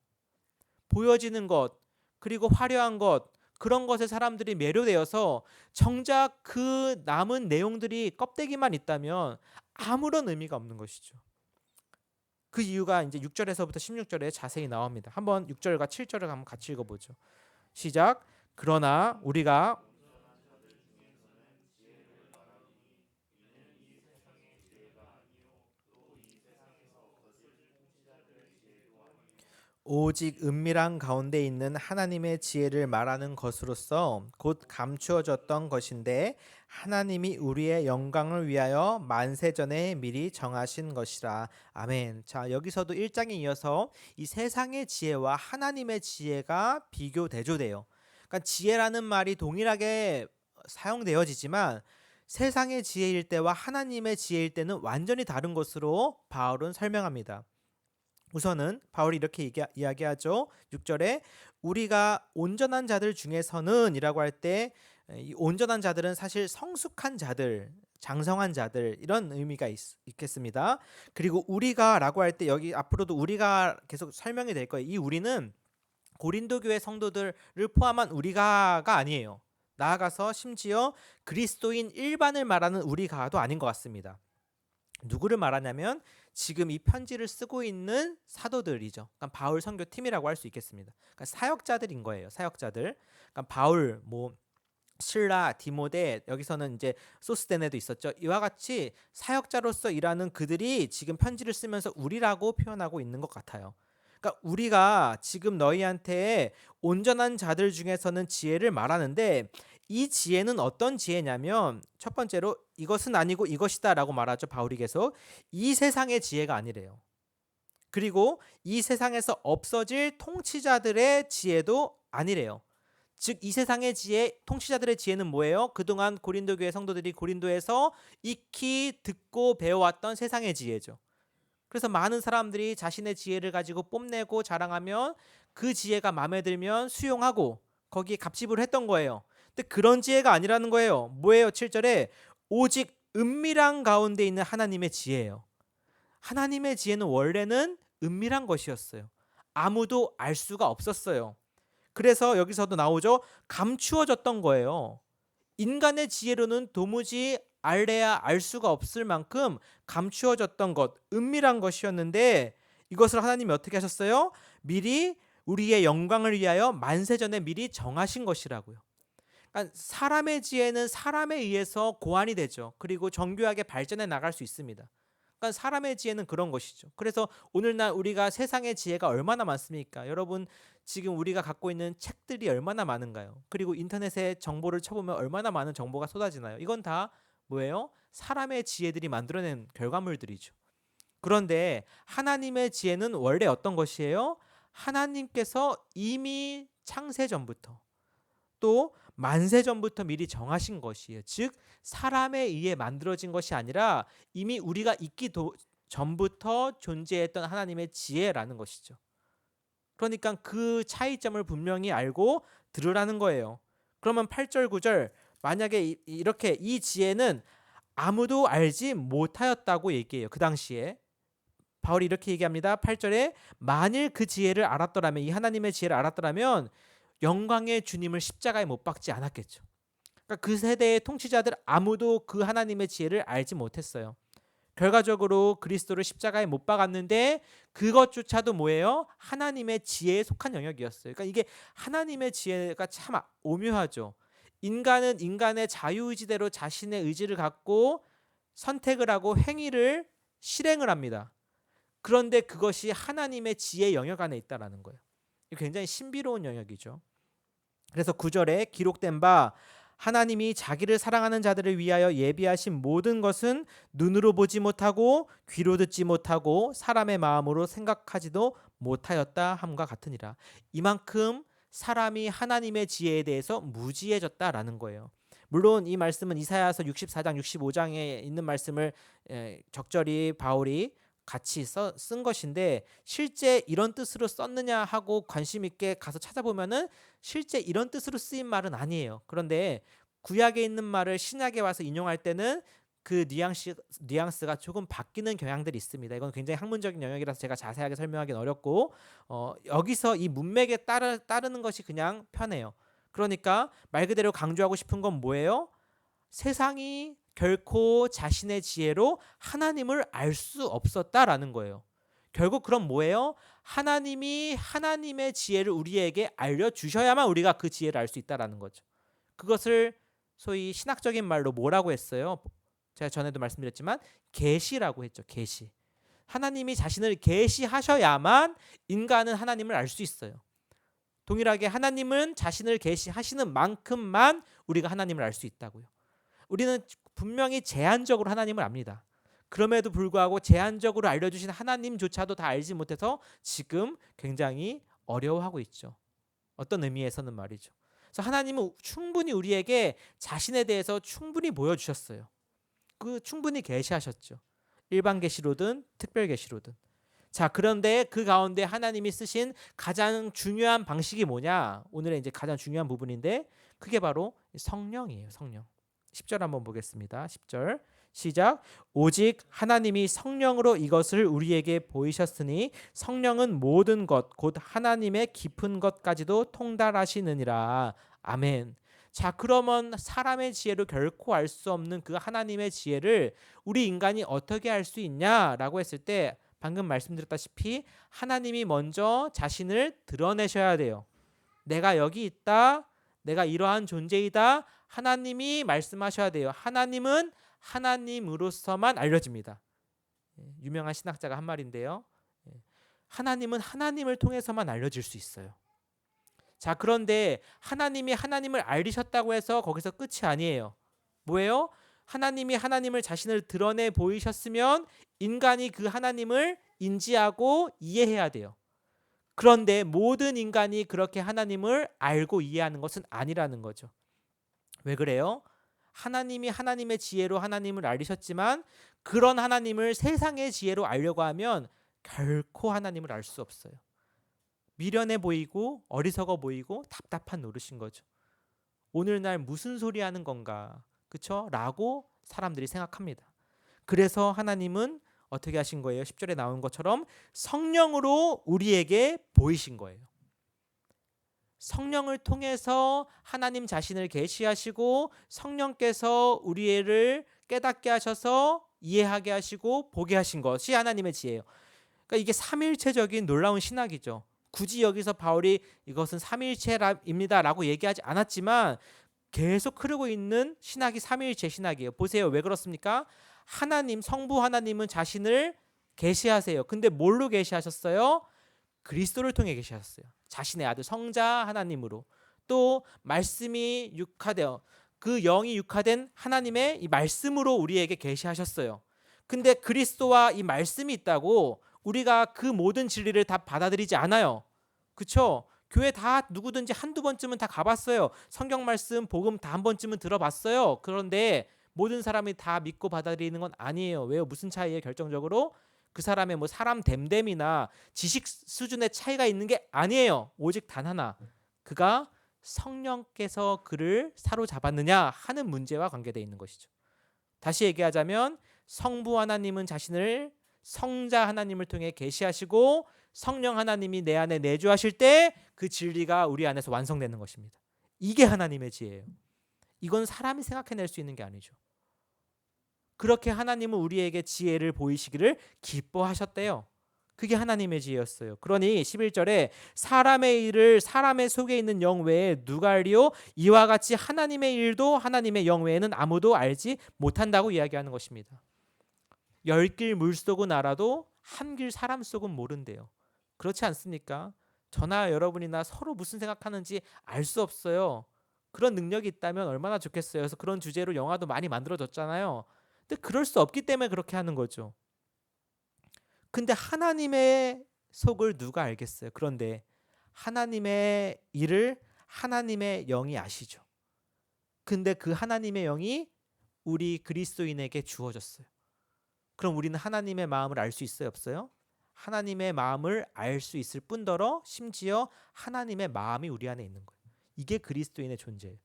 보여지는 것, 그리고 화려한 것, 그런 것에 사람들이 매료되어서 정작 그 남은 내용들이 껍데기만 있다면 아무런 의미가 없는 것이죠. 그 이유가 이제 6절에서부터 16절에 자세히 나옵니다. 한번 6절과 7절을 한번 같이 읽어보죠. 시작. 그러나 우리가 오직 은밀한 가운데 있는 하나님의 지혜를 말하는 것으로서 곧 감추어졌던 것인데 하나님이 우리의 영광을 위하여 만세전에 미리 정하신 것이라. 아멘. 자, 여기서도 1장에 이어서 이 세상의 지혜와 하나님의 지혜가 비교 대조돼요. 그러니까 지혜라는 말이 동일하게 사용되어지지만 세상의 지혜일 때와 하나님의 지혜일 때는 완전히 다른 것으로 바울은 설명합니다. 우선은 바울이 이렇게 이야기하죠. 6절에 우리가 온전한 자들 중에서는 이라고 할 때 이 온전한 자들은 사실 성숙한 자들, 장성한 자들 이런 의미가 있겠습니다. 그리고 우리가 라고 할 때 여기 앞으로도 우리가 계속 설명이 될 거예요. 이 우리는 고린도 교회 성도들을 포함한 우리가가 아니에요. 나아가서 심지어 그리스도인 일반을 말하는 우리가도 아닌 것 같습니다. 누구를 말하냐면 지금 이 편지를 쓰고 있는 사도들이죠. 그러니까 바울 선교팀이라고 할 수 있겠습니다. 그러니까 사역자들인 거예요. 사역자들. 그러니까 바울, 신라, 디모데, 여기서는 이제 소스데네도 있었죠. 이와 같이 사역자로서 일하는 그들이 지금 편지를 쓰면서 우리라고 표현하고 있는 것 같아요. 그러니까 우리가 지금 너희한테 온전한 자들 중에서는 지혜를 말하는데 이 지혜는 어떤 지혜냐면 첫 번째로 이것은 아니고 이것이다 라고 말하죠. 바울이 계속 이 세상의 지혜가 아니래요. 그리고 이 세상에서 없어질 통치자들의 지혜도 아니래요. 즉 이 세상의 지혜, 통치자들의 지혜는 뭐예요? 그동안 고린도 교회 성도들이 고린도에서 익히 듣고 배워왔던 세상의 지혜죠. 그래서 많은 사람들이 자신의 지혜를 가지고 뽐내고 자랑하면 그 지혜가 마음에 들면 수용하고 거기에 갑집을 했던 거예요. 근데 그런 지혜가 아니라는 거예요. 뭐예요? 7절에 오직 은밀한 가운데 있는 하나님의 지혜예요. 하나님의 지혜는 원래는 은밀한 것이었어요. 아무도 알 수가 없었어요. 그래서 여기서도 나오죠. 감추어졌던 거예요. 인간의 지혜로는 도무지 알래야 알 수가 없을 만큼 감추어졌던 것, 은밀한 것이었는데 이것을 하나님이 어떻게 하셨어요? 미리 우리의 영광을 위하여 만세전에 미리 정하신 것이라고요. 그러니까 사람의 지혜는 사람에 의해서 고안이 되죠. 그리고 정교하게 발전해 나갈 수 있습니다. 그러니까 사람의 지혜는 그런 것이죠. 그래서 오늘날 우리가 세상의 지혜가 얼마나 많습니까? 여러분 지금 우리가 갖고 있는 책들이 얼마나 많은가요? 그리고 인터넷에 정보를 쳐보면 얼마나 많은 정보가 쏟아지나요? 이건 다 뭐예요? 사람의 지혜들이 만들어낸 결과물들이죠. 그런데 하나님의 지혜는 원래 어떤 것이에요? 하나님께서 이미 창세 전부터 또 만세 전부터 미리 정하신 것이에요. 즉 사람에 의해 만들어진 것이 아니라 이미 우리가 있기 전부터 존재했던 하나님의 지혜라는 것이죠. 그러니까 그 차이점을 분명히 알고 들으라는 거예요. 그러면 8절 9절 만약에 이렇게 이 지혜는 아무도 알지 못하였다고 얘기해요. 그 당시에 바울이 이렇게 얘기합니다. 8절에 만일 그 지혜를 알았더라면, 이 하나님의 지혜를 알았더라면 영광의 주님을 십자가에 못 박지 않았겠죠. 그러니까 그 세대의 통치자들 아무도 그 하나님의 지혜를 알지 못했어요. 결과적으로 그리스도를 십자가에 못 박았는데 그것조차도 뭐예요? 하나님의 지혜에 속한 영역이었어요. 그러니까 이게 하나님의 지혜가 참 오묘하죠. 인간은 인간의 자유의지대로 자신의 의지를 갖고 선택을 하고 행위를 실행을 합니다. 그런데 그것이 하나님의 지혜 영역 안에 있다라는 거예요. 굉장히 신비로운 영역이죠. 그래서 9절에 기록된 바 하나님이 자기를 사랑하는 자들을 위하여 예비하신 모든 것은 눈으로 보지 못하고 귀로 듣지 못하고 사람의 마음으로 생각하지도 못하였다 함과 같으니라. 이만큼 사람이 하나님의 지혜에 대해서 무지해졌다라는 거예요. 물론 이 말씀은 이사야서 64장 65장에 있는 말씀을 적절히 바울이 같이 쓴 것인데 실제 이런 뜻으로 썼느냐 하고 관심 있게 가서 찾아보면은 실제 이런 뜻으로 쓰인 말은 아니에요. 그런데 구약에 있는 말을 신약에 와서 인용할 때는 그 뉘앙스가 조금 바뀌는 경향들이 있습니다. 이건 굉장히 학문적인 영역이라서 제가 자세하게 설명하기는 어렵고 여기서 이 문맥에 따르는 것이 그냥 편해요. 그러니까 말 그대로 강조하고 싶은 건 뭐예요? 세상이 결코 자신의 지혜로 하나님을 알 수 없었다라는 거예요. 결국 그럼 뭐예요? 하나님이 하나님의 지혜를 우리에게 알려주셔야만 우리가 그 지혜를 알 수 있다라는 거죠. 그것을 소위 신학적인 말로 뭐라고 했어요? 제가 전에도 말씀드렸지만 계시라고 했죠. 계시. 하나님이 자신을 계시하셔야만 인간은 하나님을 알 수 있어요. 동일하게 하나님은 자신을 계시하시는 만큼만 우리가 하나님을 알 수 있다고요. 우리는 분명히 제한적으로 하나님을 압니다. 그럼에도 불구하고 제한적으로 알려주신 하나님조차도 다 알지 못해서 지금 굉장히 어려워하고 있죠. 어떤 의미에서는 말이죠. 그래서 하나님은 충분히 우리에게 자신에 대해서 충분히 보여주셨어요. 그 충분히 계시하셨죠. 일반 계시로든 특별 계시로든. 자, 그런데 그 가운데 하나님이 쓰신 가장 중요한 방식이 뭐냐? 오늘의 이제 가장 중요한 부분인데 그게 바로 성령이에요. 성령. 10절 한번 보겠습니다. 10절 시작. 오직 하나님이 성령으로 이것을 우리에게 보이셨으니 성령은 모든 것 곧 하나님의 깊은 것까지도 통달하시느니라. 아멘. 자, 그러면 사람의 지혜로 결코 알 수 없는 그 하나님의 지혜를 우리 인간이 어떻게 알 수 있냐라고 했을 때 방금 말씀드렸다시피 하나님이 먼저 자신을 드러내셔야 돼요. 내가 여기 있다. 내가 이러한 존재이다. 하나님이 말씀하셔야 돼요. 하나님은 하나님으로서만 알려집니다. 유명한 신학자가 한 말인데요. 하나님은 하나님을 통해서만 알려질 수 있어요. 자, 그런데 하나님이 하나님을 알리셨다고 해서 거기서 끝이 아니에요. 뭐예요? 하나님이 하나님을 자신을 드러내 보이셨으면 인간이 그 하나님을 인지하고 이해해야 돼요. 그런데 모든 인간이 그렇게 하나님을 알고 이해하는 것은 아니라는 거죠. 왜 그래요? 하나님이 하나님의 지혜로 하나님을 알리셨지만 그런 하나님을 세상의 지혜로 알려고 하면 결코 하나님을 알 수 없어요. 미련해 보이고 어리석어 보이고 답답한 노릇인 거죠. 오늘날 무슨 소리 하는 건가? 그쵸? 라고 사람들이 생각합니다. 그래서 하나님은 어떻게 하신 거예요? 10절에 나온 것처럼 성령으로 우리에게 보이신 거예요. 성령을 통해서 하나님 자신을 계시하시고 성령께서 우리를 깨닫게 하셔서 이해하게 하시고 보게 하신 것이 하나님의 지혜예요. 그러니까 이게 삼일체적인 놀라운 신학이죠. 굳이 여기서 바울이 이것은 삼일체입니다라고 얘기하지 않았지만 계속 흐르고 있는 신학이 삼일체 신학이에요. 보세요. 왜 그렇습니까? 하나님, 성부 하나님은 자신을 계시하세요. 근데 뭘로 계시하셨어요? 그리스도를 통해 계시하셨어요. 자신의 아들 성자 하나님으로. 또 말씀이 육화되어 그 영이 육화된 하나님의 이 말씀으로 우리에게 계시하셨어요. 근데 그리스도와 이 말씀이 있다고 우리가 그 모든 진리를 다 받아들이지 않아요. 그렇죠? 교회 다 누구든지 한두 번쯤은 다 가봤어요. 성경 말씀, 복음 다 한 번쯤은 들어봤어요. 그런데 모든 사람이 다 믿고 받아들이는 건 아니에요. 왜요? 무슨 차이예요? 결정적으로 그 사람의 뭐 사람 됨됨이나 지식 수준의 차이가 있는 게 아니에요. 오직 단 하나, 그가 성령께서 그를 사로잡았느냐 하는 문제와 관계되어 있는 것이죠. 다시 얘기하자면 성부 하나님은 자신을 성자 하나님을 통해 계시하시고 성령 하나님이 내 안에 내주하실 때 그 진리가 우리 안에서 완성되는 것입니다. 이게 하나님의 지혜예요. 이건 사람이 생각해낼 수 있는 게 아니죠. 그렇게 하나님은 우리에게 지혜를 보이시기를 기뻐하셨대요. 그게 하나님의 지혜였어요. 그러니 11절에 사람의 일을 사람의 속에 있는 영 외에 누가 알리요? 이와 같이 하나님의 일도 하나님의 영 외에는 아무도 알지 못한다고 이야기하는 것입니다. 10길 물속은 알아도 한 길 사람 속은 모른대요. 그렇지 않습니까? 저나 여러분이나 서로 무슨 생각하는지 알 수 없어요. 그런 능력이 있다면 얼마나 좋겠어요. 그래서 그런 주제로 영화도 많이 만들어졌잖아요. 근데 그럴 수 없기 때문에 그렇게 하는 거죠. 근데 하나님의 속을 누가 알겠어요? 그런데 하나님의 일을 하나님의 영이 아시죠. 근데 그 하나님의 영이 우리 그리스도인에게 주어졌어요. 그럼 우리는 하나님의 마음을 알 수 있어요? 없어요? 하나님의 마음을 알 수 있을 뿐더러 심지어 하나님의 마음이 우리 안에 있는 거예요. 이게 그리스도인의 존재예요.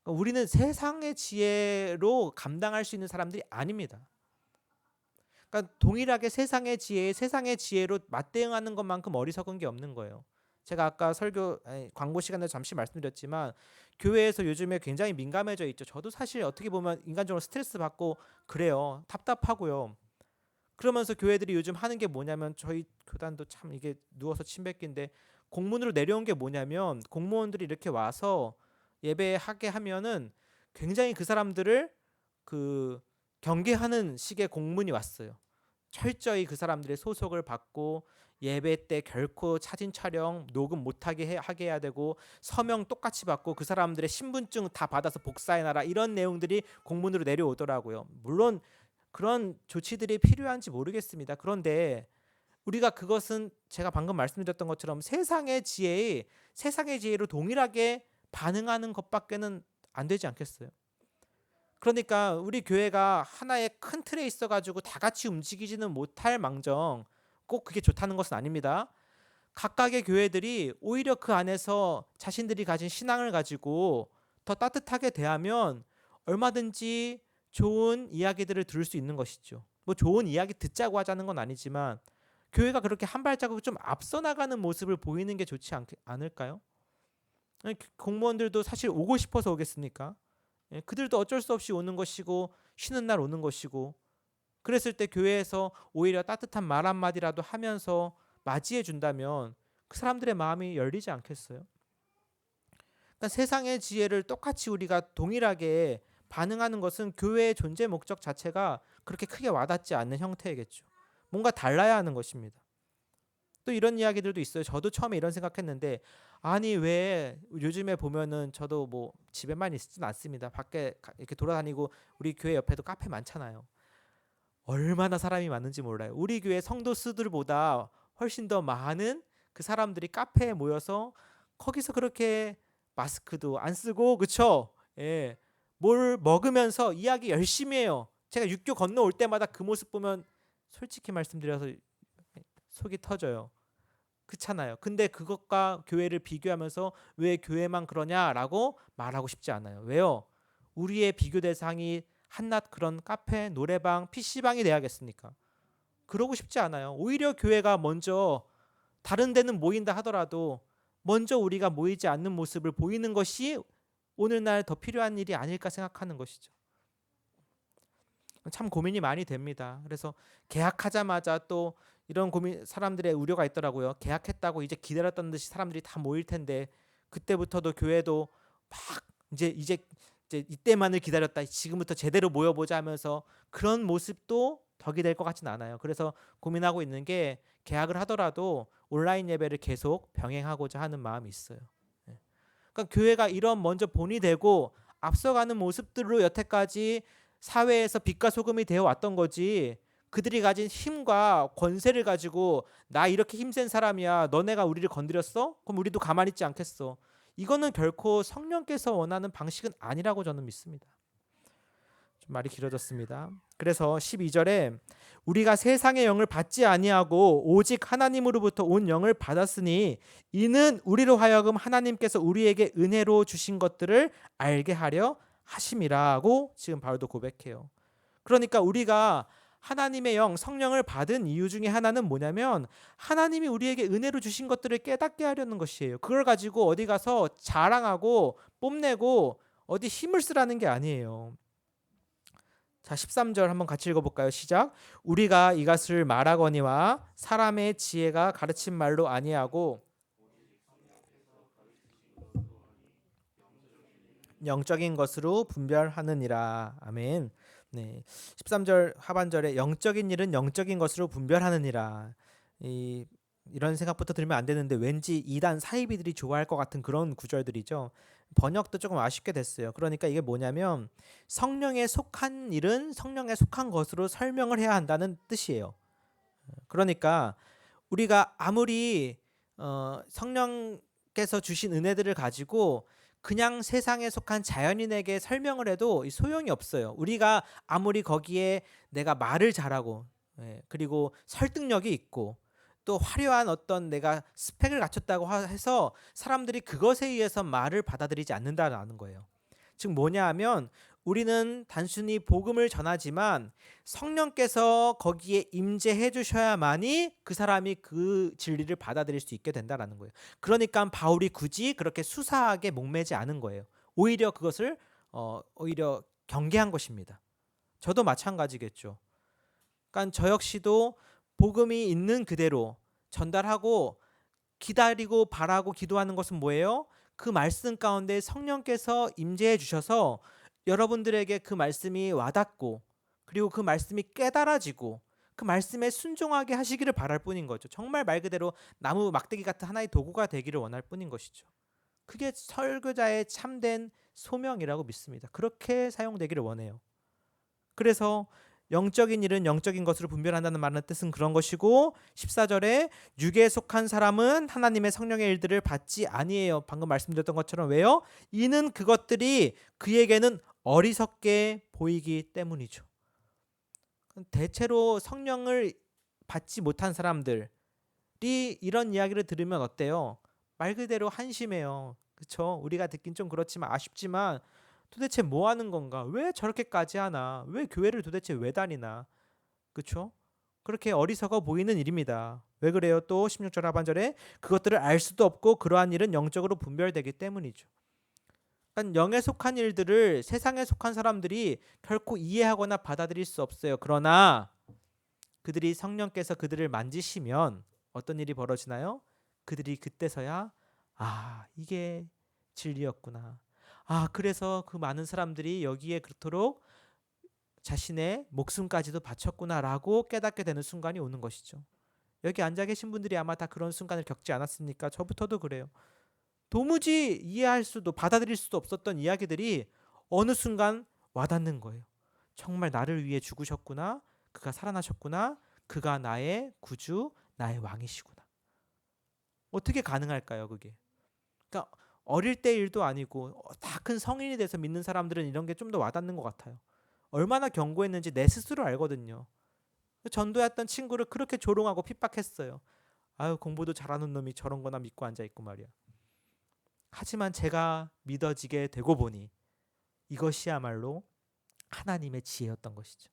우리는 세상의 지혜로 감당할 수 있는 사람들이 아닙니다. 그러니까 동일하게 세상의 지혜로 맞대응하는 것만큼 어리석은 게 없는 거예요. 제가 아까 광고 시간에 잠시 말씀드렸지만 교회에서 요즘에 굉장히 민감해져 있죠. 저도 사실 어떻게 보면 인간적으로 스트레스 받고 그래요. 답답하고요. 그러면서 교회들이 요즘 하는 게 뭐냐면 저희 교단도 참 이게 누워서 침 뱉기인데 공문으로 내려온 게 뭐냐면 공무원들이 이렇게 와서 예배하게 하면은 굉장히 그 사람들을 그 경계하는 식의 공문이 왔어요. 철저히 그 사람들의 소속을 받고 예배 때 결코 사진 촬영 녹음 못하게 하게 해야 되고 서명 똑같이 받고 그 사람들의 신분증 다 받아서 복사해놔라 이런 내용들이 공문으로 내려오더라고요. 물론 그런 조치들이 필요한지 모르겠습니다. 그런데 우리가 그것은 제가 방금 말씀드렸던 것처럼 세상의 지혜로 동일하게 반응하는 것밖에는 안 되지 않겠어요? 그러니까 우리 교회가 하나의 큰 틀에 있어가지고 다 같이 움직이지는 못할 망정 꼭 그게 좋다는 것은 아닙니다. 각각의 교회들이 오히려 그 안에서 자신들이 가진 신앙을 가지고 더 따뜻하게 대하면 얼마든지 좋은 이야기들을 들을 수 있는 것이죠. 뭐 좋은 이야기 듣자고 하자는 건 아니지만 교회가 그렇게 한 발자국 좀 앞서 나가는 모습을 보이는 게 좋지 않을까요? 공무원들도 사실 오고 싶어서 오겠습니까? 그들도 어쩔 수 없이 오는 것이고 쉬는 날 오는 것이고 그랬을 때 교회에서 오히려 따뜻한 말 한마디라도 하면서 맞이해 준다면 그 사람들의 마음이 열리지 않겠어요? 그러니까 세상의 지혜를 똑같이 우리가 동일하게 반응하는 것은 교회의 존재 목적 자체가 그렇게 크게 와닿지 않는 형태이겠죠. 뭔가 달라야 하는 것입니다. 또 이런 이야기들도 있어요. 저도 처음에 이런 생각했는데 아니 왜 요즘에 보면은 저도 뭐 집에만 있진 않습니다. 밖에 이렇게 돌아다니고 우리 교회 옆에도 카페 많잖아요. 얼마나 사람이 많은지 몰라요. 우리 교회 성도수들보다 훨씬 더 많은 그 사람들이 카페에 모여서 거기서 그렇게 마스크도 안 쓰고 그쵸? 예. 뭘 먹으면서 이야기 열심히 해요. 제가 육교 건너올 때마다 그 모습 보면 솔직히 말씀드려서 속이 터져요. 그렇잖아요. 근데 그것과 교회를 비교하면서 왜 교회만 그러냐라고 말하고 싶지 않아요. 왜요? 우리의 비교 대상이 한낱 그런 카페, 노래방, PC방이 돼야겠습니까? 그러고 싶지 않아요. 오히려 교회가 먼저 다른 데는 모인다 하더라도 먼저 우리가 모이지 않는 모습을 보이는 것이 오늘날 더 필요한 일이 아닐까 생각하는 것이죠. 참 고민이 많이 됩니다. 그래서 계약하자마자 또 이런 고민 사람들의 우려가 있더라고요. 계약했다고 이제 기다렸던 듯이 사람들이 다 모일 텐데 그때부터도 교회도 막 이제 이때만을 기다렸다. 지금부터 제대로 모여보자 하면서 그런 모습도 덕이 될 것 같지는 않아요. 그래서 고민하고 있는 게 계약을 하더라도 온라인 예배를 계속 병행하고자 하는 마음이 있어요. 예. 그러니까 교회가 이런 먼저 본이 되고 앞서가는 모습들로 여태까지 사회에서 빛과 소금이 되어 왔던 거지. 그들이 가진 힘과 권세를 가지고 나 이렇게 힘센 사람이야. 너네가 우리를 건드렸어? 그럼 우리도 가만히 있지 않겠어. 이거는 결코 성령께서 원하는 방식은 아니라고 저는 믿습니다. 좀 말이 길어졌습니다. 그래서 12절에 우리가 세상의 영을 받지 아니하고 오직 하나님으로부터 온 영을 받았으니 이는 우리로 하여금 하나님께서 우리에게 은혜로 주신 것들을 알게 하려 하심이라고 지금 바울도 고백해요. 그러니까 우리가 하나님의 영, 성령을 받은 이유 중에 하나는 뭐냐면 하나님이 우리에게 은혜로 주신 것들을 깨닫게 하려는 것이에요. 그걸 가지고 어디 가서 자랑하고 뽐내고 어디 힘을 쓰라는 게 아니에요. 자, 13절 한번 같이 읽어볼까요? 시작. 우리가 이것을 말하거니와 사람의 지혜가 가르친 말로 아니하고 영적인 것으로 분별하느니라. 아멘. 네. 13절 하반절에 영적인 일은 영적인 것으로 분별하느니라. 이런 생각부터 들으면 안 되는데 왠지 이단 사이비들이 좋아할 것 같은 그런 구절들이죠. 번역도 조금 아쉽게 됐어요. 그러니까 이게 뭐냐면 성령에 속한 일은 성령에 속한 것으로 설명을 해야 한다는 뜻이에요. 그러니까 우리가 아무리 성령께서 주신 은혜들을 가지고 그냥 세상에 속한 자연인에게 설명을 해도 소용이 없어요. 우리가 아무리 거기에 내가 말을 잘하고 그리고 설득력이 있고 또 화려한 어떤 내가 스펙을 갖췄다고 해서 사람들이 그것에 의해서 말을 받아들이지 않는다라는 거예요. 즉 뭐냐 하면 우리는 단순히 복음을 전하지만 성령께서 거기에 임재해 주셔야만이 그 사람이 그 진리를 받아들일 수 있게 된다라는 거예요. 그러니까 바울이 굳이 그렇게 수사하게 목매지 않은 거예요. 오히려 그것을 오히려 경계한 것입니다. 저도 마찬가지겠죠. 그러니까 저 역시도 복음이 있는 그대로 전달하고 기다리고 바라고 기도하는 것은 뭐예요? 그 말씀 가운데 성령께서 임재해 주셔서 여러분들에게 그 말씀이 와닿고 그리고 그 말씀이 깨달아지고 그 말씀에 순종하게 하시기를 바랄 뿐인 거죠. 정말 말 그대로 나무 막대기 같은 하나의 도구가 되기를 원할 뿐인 것이죠. 그게 설교자의 참된 소명이라고 믿습니다. 그렇게 사용되기를 원해요. 그래서 영적인 일은 영적인 것으로 분별한다는 말의 뜻은 그런 것이고 14절에 육에 속한 사람은 하나님의 성령의 일들을 받지 아니해요. 방금 말씀드렸던 것처럼 왜요? 이는 그것들이 그에게는 어리석게 보이기 때문이죠. 대체로 성령을 받지 못한 사람들이 이런 이야기를 들으면 어때요? 말 그대로 한심해요. 그렇죠? 우리가 듣긴 좀 그렇지만 아쉽지만 도대체 뭐 하는 건가? 왜 저렇게까지 하나? 왜 교회를 도대체 왜 다니나? 그렇죠? 그렇게 어리석어 보이는 일입니다. 왜 그래요? 또 16절 하반절에 그것들을 알 수도 없고 그러한 일은 영적으로 분별되기 때문이죠. 그러니까 영에 속한 일들을 세상에 속한 사람들이 결코 이해하거나 받아들일 수 없어요. 그러나 그들이 성령께서 그들을 만지시면 어떤 일이 벌어지나요? 그들이 그때서야 이게 진리였구나. 그래서 그 많은 사람들이 여기에 그토록 자신의 목숨까지도 바쳤구나라고 깨닫게 되는 순간이 오는 것이죠. 여기 앉아 계신 분들이 아마 다 그런 순간을 겪지 않았습니까? 저부터도 그래요. 도무지 이해할 수도 받아들일 수도 없었던 이야기들이 어느 순간 와닿는 거예요. 정말 나를 위해 죽으셨구나. 그가 살아나셨구나. 그가 나의 구주, 나의 왕이시구나. 어떻게 가능할까요, 그게? 그러니까 어릴 때 일도 아니고 다 큰 성인이 돼서 믿는 사람들은 이런 게 좀 더 와닿는 것 같아요. 얼마나 견고했는지 내 스스로 알거든요. 전도했던 친구를 그렇게 조롱하고 핍박했어요. 공부도 잘하는 놈이 저런 거나 믿고 앉아있고 말이야. 하지만 제가 믿어지게 되고 보니 이것이야말로 하나님의 지혜였던 것이죠.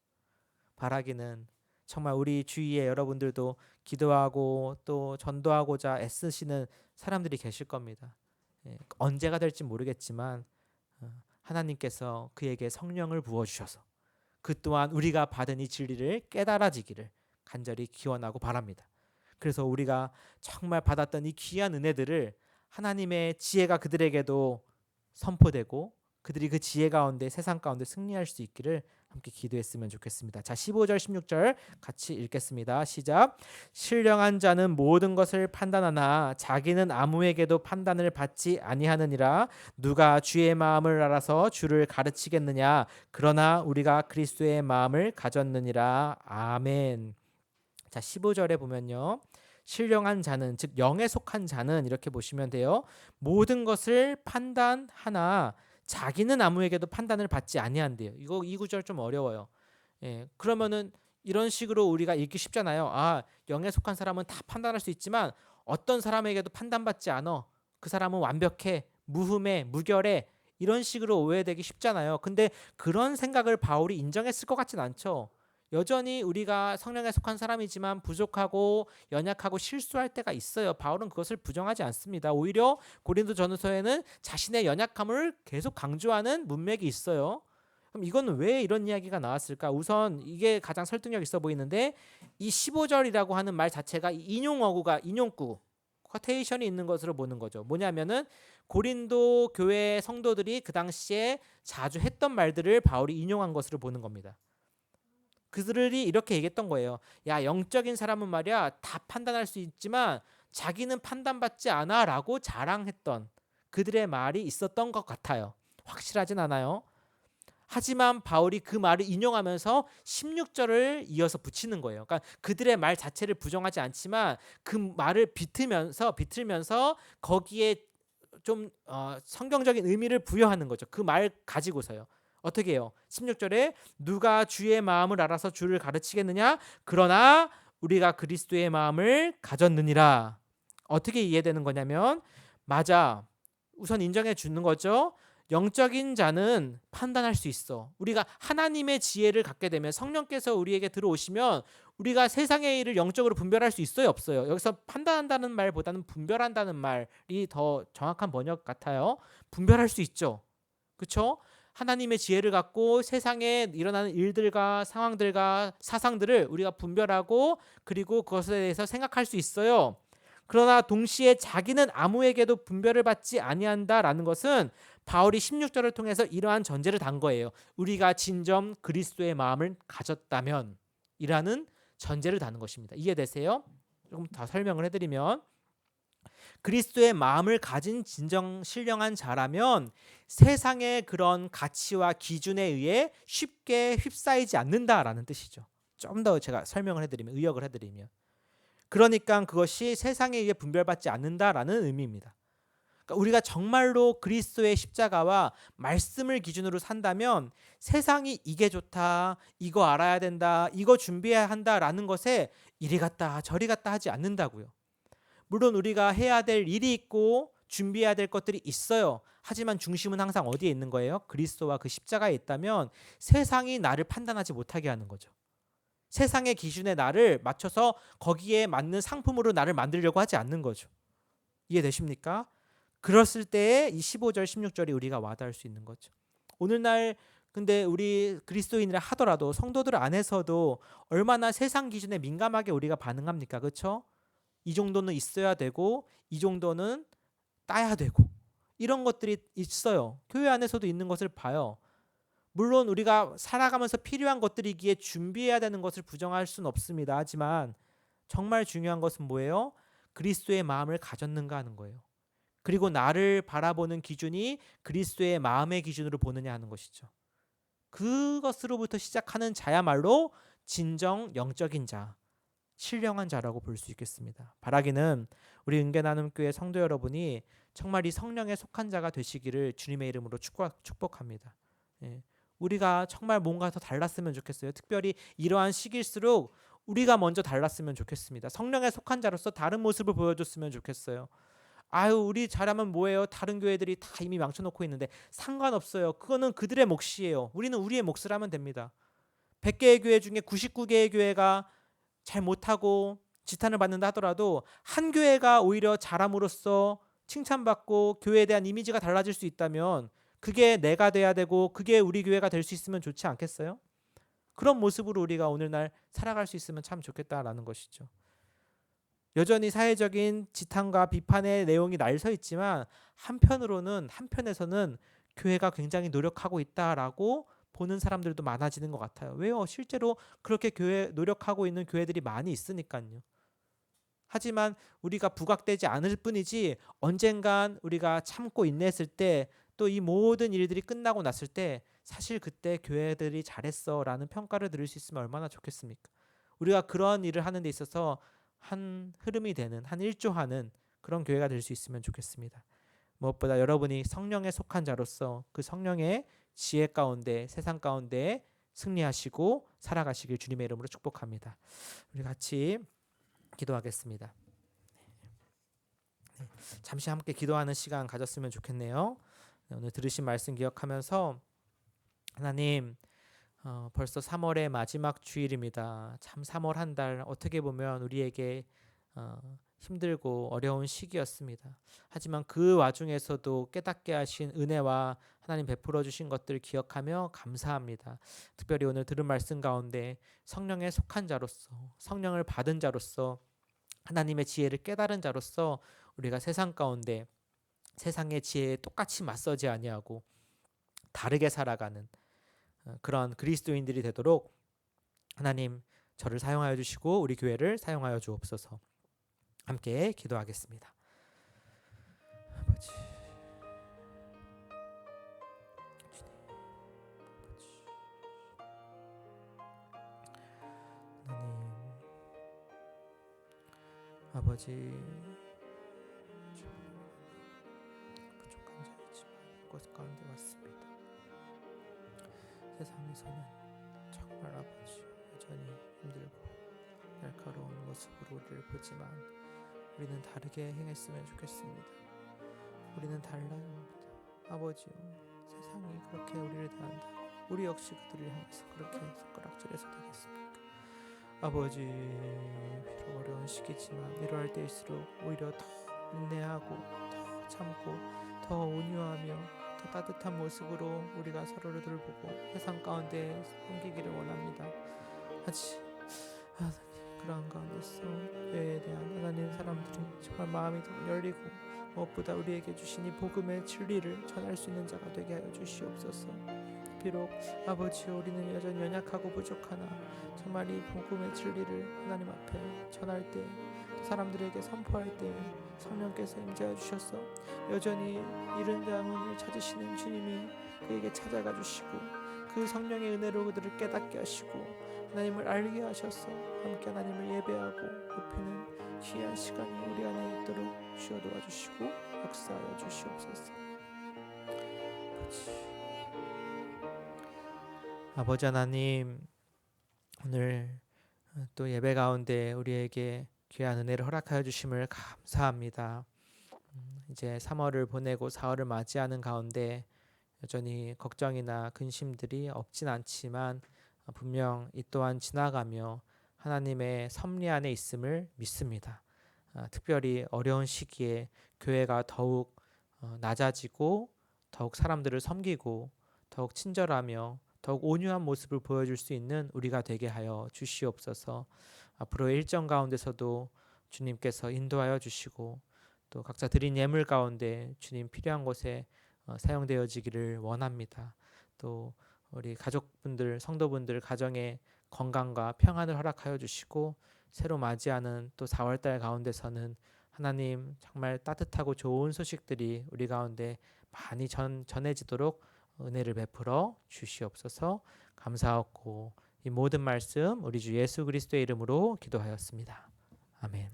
바라기는 정말 우리 주위에 여러분들도 기도하고 또 전도하고자 애쓰시는 사람들이 계실 겁니다. 언제가 될지 모르겠지만 하나님께서 그에게 성령을 부어주셔서 그 또한 우리가 받은 이 진리를 깨달아지기를 간절히 기원하고 바랍니다. 그래서 우리가 정말 받았던 이 귀한 은혜들을 하나님의 지혜가 그들에게도 선포되고 그들이 그 지혜 가운데 세상 가운데 승리할 수 있기를 함께 기도했으면 좋겠습니다. 자, 15절 16절 같이 읽겠습니다. 시작. 신령한 자는 모든 것을 판단하나 자기는 아무에게도 판단을 받지 아니하느니라. 누가 주의 마음을 알아서 주를 가르치겠느냐. 그러나 우리가 그리스도의 마음을 가졌느니라. 아멘. 자, 15절에 보면요. 신령한 자는 즉 영에 속한 자는 이렇게 보시면 돼요. 모든 것을 판단하나 자기는 아무에게도 판단을 받지 아니한대요. 이 구절 좀 어려워요. 그러면은 이런 식으로 우리가 읽기 쉽잖아요. 영에 속한 사람은 다 판단할 수 있지만 어떤 사람에게도 판단받지 않아. 그 사람은 완벽해, 무흠해, 무결해. 이런 식으로 오해되기 쉽잖아요. 근데 그런 생각을 바울이 인정했을 것 같진 않죠. 여전히 우리가 성령에 속한 사람이지만 부족하고 연약하고 실수할 때가 있어요. 바울은 그것을 부정하지 않습니다. 오히려 고린도 전서에는 자신의 연약함을 계속 강조하는 문맥이 있어요. 그럼 이건 왜 이런 이야기가 나왔을까? 우선 이게 가장 설득력 있어 보이는데 이 15절이라고 하는 말 자체가 인용어구가 인용구 쿼테이션이 있는 것으로 보는 거죠. 뭐냐면은 고린도 교회 성도들이 그 당시에 자주 했던 말들을 바울이 인용한 것으로 보는 겁니다. 그들이 이렇게 얘기했던 거예요. 야, 영적인 사람은 말이야 다 판단할 수 있지만 자기는 판단받지 않아 라고 자랑했던 그들의 말이 있었던 것 같아요. 확실하진 않아요. 하지만 바울이 그 말을 인용하면서 16절을 이어서 붙이는 거예요. 그러니까 그들의 말 자체를 부정하지 않지만 그 말을 비틀면서 거기에 좀 성경적인 의미를 부여하는 거죠. 그 말 가지고서요. 어떻게 해요? 16절에 누가 주의 마음을 알아서 주를 가르치겠느냐? 그러나 우리가 그리스도의 마음을 가졌느니라. 어떻게 이해되는 거냐면 맞아. 우선 인정해 주는 거죠. 영적인 자는 판단할 수 있어. 우리가 하나님의 지혜를 갖게 되면 성령께서 우리에게 들어오시면 우리가 세상의 일을 영적으로 분별할 수 있어요, 없어요? 여기서 판단한다는 말보다는 분별한다는 말이 더 정확한 번역 같아요. 분별할 수 있죠. 그렇죠? 하나님의 지혜를 갖고 세상에 일어나는 일들과 상황들과 사상들을 우리가 분별하고 그리고 그것에 대해서 생각할 수 있어요. 그러나 동시에 자기는 아무에게도 분별을 받지 아니한다라는 것은 바울이 16절을 통해서 이러한 전제를 단 거예요. 우리가 진정 그리스도의 마음을 가졌다면 이라는 전제를 다는 것입니다. 이해되세요? 조금 더 설명을 해드리면 그리스도의 마음을 가진 진정 신령한 자라면 세상의 그런 가치와 기준에 의해 쉽게 휩싸이지 않는다라는 뜻이죠. 좀 더 제가 설명을 해드리면 의역을 해드리면 그러니까 그것이 세상에 의해 분별받지 않는다라는 의미입니다. 그러니까 우리가 정말로 그리스도의 십자가와 말씀을 기준으로 산다면 세상이 이게 좋다, 이거 알아야 된다, 이거 준비해야 한다라는 것에 이리 갔다 저리 갔다 하지 않는다고요. 물론 우리가 해야 될 일이 있고 준비해야 될 것들이 있어요. 하지만 중심은 항상 어디에 있는 거예요? 그리스도와 그 십자가에 있다면 세상이 나를 판단하지 못하게 하는 거죠. 세상의 기준에 나를 맞춰서 거기에 맞는 상품으로 나를 만들려고 하지 않는 거죠. 이해되십니까? 그랬을 때에 이 15절 16절이 우리가 와닿을 수 있는 거죠. 오늘날 근데 우리 그리스도인이라 하더라도 성도들 안에서도 얼마나 세상 기준에 민감하게 우리가 반응합니까? 그렇죠? 이 정도는 있어야 되고 이 정도는 따야 되고 이런 것들이 있어요. 교회 안에서도 있는 것을 봐요. 물론 우리가 살아가면서 필요한 것들이기에 준비해야 되는 것을 부정할 수는 없습니다. 하지만 정말 중요한 것은 뭐예요? 그리스도의 마음을 가졌는가 하는 거예요. 그리고 나를 바라보는 기준이 그리스도의 마음의 기준으로 보느냐 하는 것이죠. 그것으로부터 시작하는 자야말로 진정 영적인 자, 신령한 자라고 볼 수 있겠습니다. 바라기는 우리 은계나눔교회 성도 여러분이 정말 이 성령에 속한 자가 되시기를 주님의 이름으로 축복합니다. 우리가 정말 뭔가 더 달랐으면 좋겠어요. 특별히 이러한 시기일수록 우리가 먼저 달랐으면 좋겠습니다. 성령에 속한 자로서 다른 모습을 보여줬으면 좋겠어요. 아유, 우리 잘하면 뭐예요? 다른 교회들이 다 이미 망쳐놓고 있는데. 상관없어요. 그거는 그들의 몫이에요. 우리는 우리의 몫을 하면 됩니다. 100개의 교회 중에 99개의 교회가 잘 못하고 지탄을 받는다 하더라도 한 교회가 오히려 잘함으로써 칭찬받고 교회에 대한 이미지가 달라질 수 있다면 그게 내가 돼야 되고 그게 우리 교회가 될 수 있으면 좋지 않겠어요? 그런 모습으로 우리가 오늘날 살아갈 수 있으면 참 좋겠다라는 것이죠. 여전히 사회적인 지탄과 비판의 내용이 날서 있지만 한편에서는 교회가 굉장히 노력하고 있다라고 보는 사람들도 많아지는 것 같아요. 왜요? 실제로 그렇게 교회 노력하고 있는 교회들이 많이 있으니까요. 하지만 우리가 부각되지 않을 뿐이지 언젠간 우리가 참고 인내했을 때 또 이 모든 일들이 끝나고 났을 때 사실 그때 교회들이 잘했어라는 평가를 들을 수 있으면 얼마나 좋겠습니까? 우리가 그런 일을 하는 데 있어서 한 흐름이 되는, 한 일조하는 그런 교회가 될 수 있으면 좋겠습니다. 무엇보다 여러분이 성령에 속한 자로서 그 성령의 지혜 가운데 세상 가운데 승리하시고 살아가시길 주님의 이름으로 축복합니다. 우리 같이 기도하겠습니다. 잠시 함께 기도하는 시간 가졌으면 좋겠네요. 오늘 들으신 말씀 기억하면서 하나님, 벌써 3월의 마지막 주일입니다. 참 3월 한 달 어떻게 보면 우리에게 힘들고 어려운 시기였습니다. 하지만 그 와중에서도 깨닫게 하신 은혜와 하나님 베풀어 주신 것들을 기억하며 감사합니다. 특별히 오늘 들은 말씀 가운데 성령에 속한 자로서, 성령을 받은 자로서, 하나님의 지혜를 깨달은 자로서 우리가 세상 가운데 세상의 지혜에 똑같이 맞서지 아니하고 다르게 살아가는 그런 그리스도인들이 되도록 하나님 저를 사용하여 주시고 우리 교회를 사용하여 주옵소서. 함께 기도하겠습니다. 아버지, 하나님, 아버지, 부족한 자이지만 곳 가운데 왔습니다. 세상에서는 정말 아버지 여전히 힘들고 날카로운 모습으로 우리를 보지만 우리는 다르게 행했으면 좋겠습니다. 우리는 달라요. 아버지요, 세상이 그렇게 우리를 대한다고 우리 역시 그들을 향해서 그렇게 손가락질해서 되겠습니까? 아버지, 비록 어려운 시기지만 이러할 때일수록 오히려 더 인내하고 더 참고 더 온유하며 더 따뜻한 모습으로 우리가 서로를 돌보고 세상 가운데 섬기기를 원합니다. 하나님, 그러한 가운데서 교회에 대한 하나님 사람들이 정말 마음이 더 열리고 무엇보다 우리에게 주신 이 복음의 진리를 전할 수 있는 자가 되게 하여 주시옵소서. 비록 아버지여 우리는 여전히 연약하고 부족하나 정말 이 복음의 진리를 하나님 앞에 전할 때 사람들에게 선포할 때 성령께서 임재하여 주셔서 여전히 이른 자문을 찾으시는 주님이 그에게 찾아가 주시고 그 성령의 은혜로 그들을 깨닫게 하시고 하나님을 알게 하셔서 함께 하나님을 예배하고 높이는 귀한 시간이 우리 안에 있도록 주여 도와주시고 역사하여 주시옵소서. 아버지 하나님, 오늘 또 예배 가운데 우리에게 귀한 은혜를 허락하여 주심을 감사합니다. 이제 3월을 보내고 4월을 맞이하는 가운데 여전히 걱정이나 근심들이 없진 않지만 분명 이 또한 지나가며 하나님의 섭리 안에 있음을 믿습니다. 특별히 어려운 시기에 교회가 더욱 낮아지고 더욱 사람들을 섬기고 더욱 친절하며 더욱 온유한 모습을 보여줄 수 있는 우리가 되게 하여 주시옵소서. 앞으로의 일정 가운데서도 주님께서 인도하여 주시고 또 각자 드린 예물 가운데 주님 필요한 곳에 사용되어지기를 원합니다. 또 우리 가족분들, 성도분들 가정에 건강과 평안을 허락하여 주시고 새로 맞이하는 또 4월달 가운데서는 하나님 정말 따뜻하고 좋은 소식들이 우리 가운데 많이 전해지도록 은혜를 베풀어 주시옵소서. 감사하고 이 모든 말씀 우리 주 예수 그리스도의 이름으로 기도하였습니다. 아멘.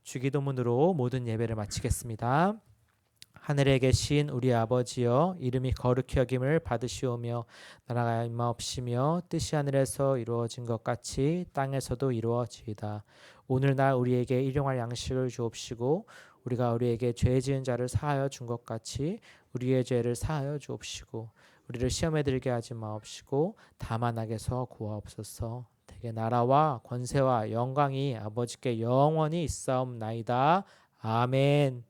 주기도문으로 모든 예배를 마치겠습니다. 하늘에 계신 우리 아버지여, 이름이 거룩히 여김을 받으시오며 나라가 임하옵시며 뜻이 하늘에서 이루어진 것 같이 땅에서도 이루어지이다. 오늘날 우리에게 일용할 양식을 주옵시고 우리가 우리에게 죄 지은 자를 사하여 준 것 같이 우리의 죄를 사하여 주옵시고 우리를 시험에 들게 하지 마옵시고 다만 악에서 구하옵소서. 대개 나라와 권세와 영광이 아버지께 영원히 있사옵나이다. 아멘.